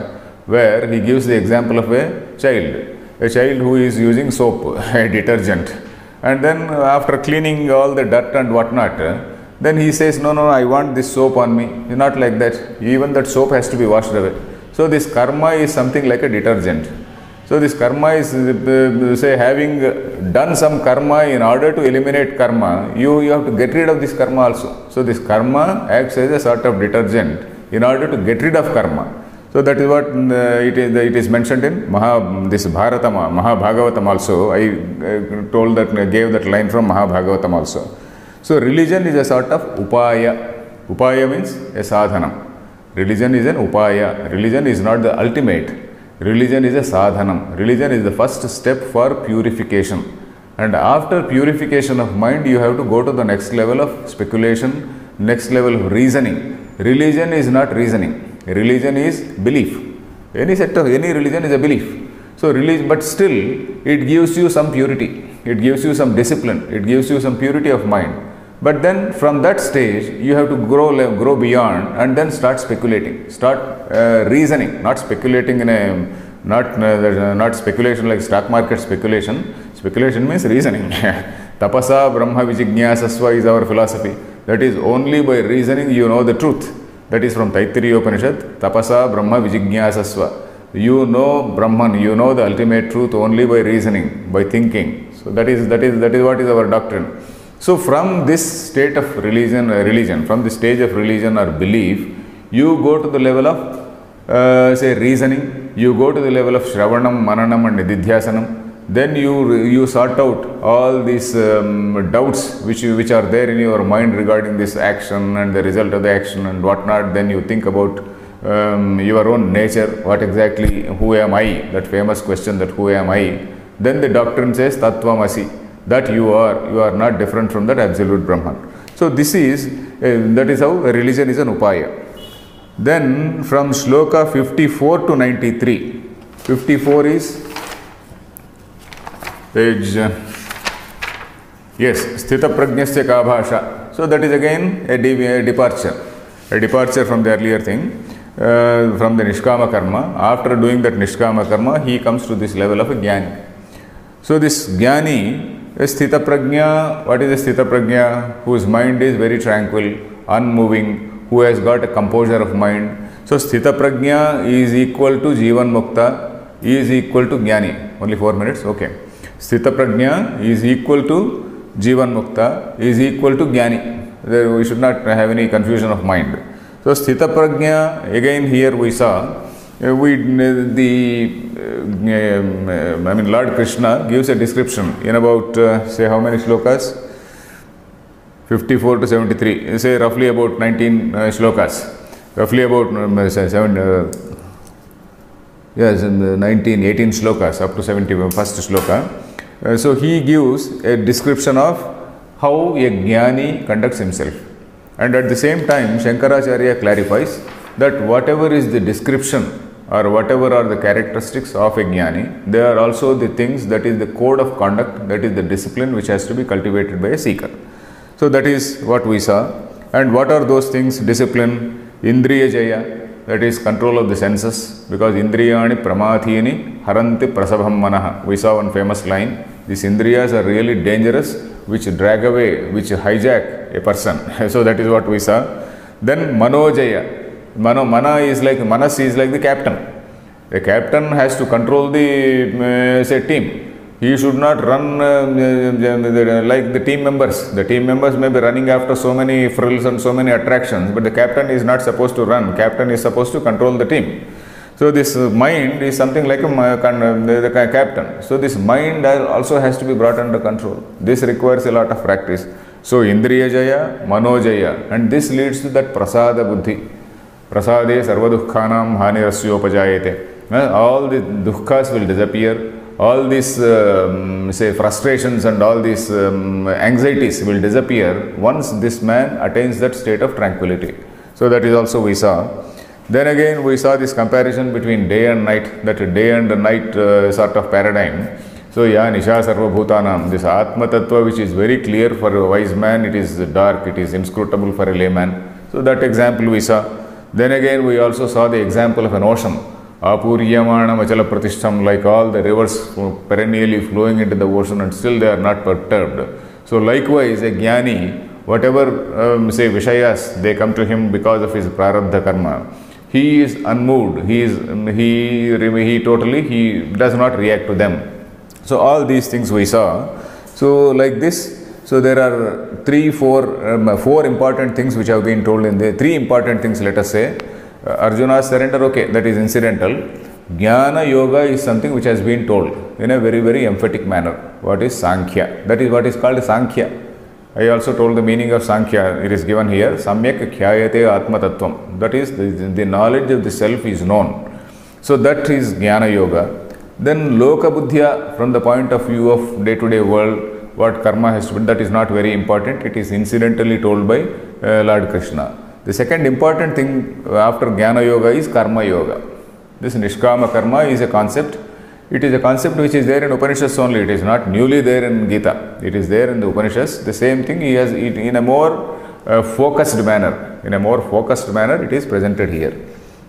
where he gives the example of a child who is using soap, a detergent. And then after cleaning all the dirt and whatnot, then he says, no, I want this soap on me. Not like that. Even that soap has to be washed away. So this karma is something like a detergent. So this karma is, say, having done some karma, in order to eliminate karma, you have to get rid of this karma also. So this karma acts as a sort of detergent in order to get rid of karma. So that is what it is mentioned in Mahabhagavatam also. I gave that line from Mahabhagavatam also. So religion is a sort of upaya. Upaya means a sadhanam. Religion is an upaya. Religion is not the ultimate. Religion is a sadhanam. Religion is the first step for purification. And after purification of mind, you have to go to the next level of speculation, next level of reasoning. Religion is not reasoning. Religion is belief. Any sect of any religion is a belief. So religion, but still it gives you some purity. It gives you some discipline. It gives you some purity of mind. But then from that stage, you have to grow beyond and then start speculating, start reasoning, not speculating in a, not speculation like stock market speculation. Speculation means reasoning. Tapasa Brahma Vijignyasasva is our philosophy. That is only by reasoning you know the truth. That is from Taittiriya Upanishad. Tapasa Brahma Vijignyasasva. You know Brahman, you know the ultimate truth only by reasoning, by thinking. So that is what is our doctrine. So from this state of religion, from the stage of religion or belief, you go to the level of say reasoning, you go to the level of Shravanam, Mananam and Nididhyasanam. Then you sort out all these doubts which are there in your mind regarding this action and the result of the action and whatnot. Then you think about your own nature, what exactly, who am I, that famous question, that who am I. Then the doctrine says Tattvamasi, that you are not different from that absolute Brahman. So this is, that is how religion is an upaya. Then from shloka 54 to 93, 54 is page, yes, Sthita Prajnasya ka bhasha. So that is again a departure from the earlier thing, from the Nishkama karma. After doing that Nishkama karma, he comes to this level of a Jnani. So this Jnani, Sthita Prajna, what is a Sthita Prajna? Whose mind is very tranquil, unmoving, who has got a composure of mind. So Sthita Prajna is equal to Jivan Mukta, is equal to Jnani. Only 4 minutes, okay. Sthita Prajna is equal to Jivan Mukta, is equal to Jnani. We should not have any confusion of mind. So Sthita Prajna, again here we saw, Lord Krishna gives a description in about, say how many shlokas? 54 to 73, say roughly about 19 shlokas. Roughly about 19, 18 shlokas up to 71st shloka. So he gives a description of how a Jnani conducts himself. And at the same time, Shankaracharya clarifies that whatever is the description or whatever are the characteristics of a Jnani, they are also the things that is the code of conduct, that is the discipline which has to be cultivated by a seeker. So that is what we saw. And what are those things? Discipline, Indriya Jaya, that is control of the senses, because Indriyani Pramathini Haranti Prasabham Manaha. We saw one famous line, these Indriyas are really dangerous, which drag away, which hijack a person. So that is what we saw. Then Manojaya. Mana is like, Manas is like the captain. The captain has to control the say team. He should not run like the team members. The team members may be running after so many frills and so many attractions, but the captain is not supposed to run. Captain is supposed to control the team. So this mind is something like the captain. So this mind also has to be brought under control. This requires a lot of practice. So Indriya Jaya, Manojaya, and this leads to that Prasada Buddhi. Prasade sarva dukkhanam hanirasyopajayate. All the dukkha's will disappear. All these say frustrations and all these anxieties will disappear once this man attains that state of tranquility. So that is also we saw. Then again we saw this comparison between day and night, that day and night sort of paradigm. So ya nisha sarva bhutanam, this Atma Tattva which is very clear for a wise man, it is dark, it is inscrutable for a layman. So that example we saw. Then again we also saw the example of an ocean. Apuryamanam achala pratishtham, like all the rivers perennially flowing into the ocean and still they are not perturbed. So likewise a Jnani, whatever say Vishayas, they come to him because of his prarabdha karma. He is unmoved, he does not react to them. So all these things we saw. So like this, so there are four important things which have been told in the, three important things let us say. Arjuna's surrender, okay, that is incidental. Jnana Yoga is something which has been told in a very, very emphatic manner. What is Sankhya? That is what is called Sankhya. I also told the meaning of Sankhya. It is given here. Samyak Khyayate Atma Tattvam. That is the knowledge of the self is known. So that is Jnana Yoga. Then Loka Buddhya, from the point of view of day-to-day world, what karma has to be, that is not very important. It is incidentally told by Lord Krishna. The second important thing after Jnana Yoga is Karma Yoga. This Nishkama Karma is a concept. It is a concept which is there in Upanishads only. It is not newly there in Gita. It is there in the Upanishads. The same thing he has it in a more focused manner. In a more focused manner, it is presented here.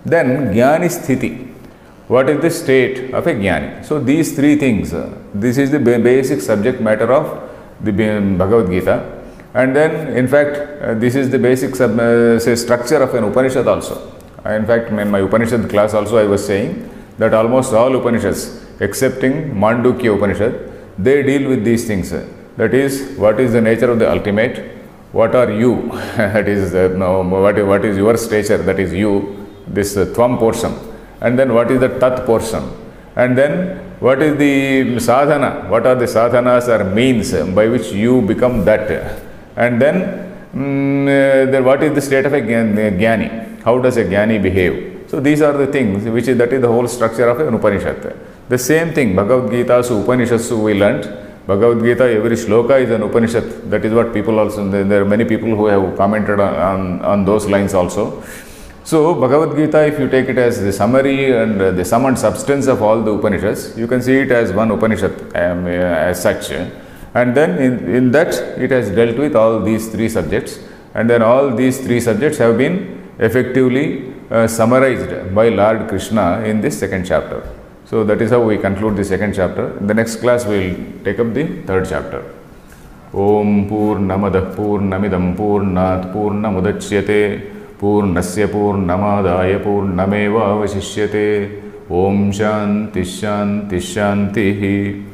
Then Jnani Sthiti. What is the state of a Jnani? So these three things, this is the basic subject matter of the Bhagavad Gita. And then, in fact, this is the basic structure of an Upanishad also. In fact, in my Upanishad class also I was saying that almost all Upanishads, excepting Mandukya Upanishad, they deal with these things. That is, what is the nature of the ultimate? What are you? That is, what is your stature? That is you, this Tvam portion. And then what is the Tat portion? And then what is the sadhana? What are the sadhanas or means by which you become that? And then what is the state of a Jnani? How does a Jnani behave? So these are the things that is the whole structure of an Upanishad. The same thing, Bhagavad Gita, Upanishads we learnt. Bhagavad Gita, every shloka is an Upanishad. That is what people also, there are many people who have commented on those lines also. So Bhagavad Gita, if you take it as the summary and the sum and substance of all the Upanishads, you can see it as one Upanishad as such. And then in that it has dealt with all these three subjects, and then all these three subjects have been effectively summarized by Lord Krishna in this second chapter. So that is how we conclude the second chapter. In the next class we will take up the third chapter. Om Purnamadah Purnamidam Purnat Purnamudachyate Purnasya Purnamadaya Purnameva Avashishyate. Om Shanti Shanti Shanti.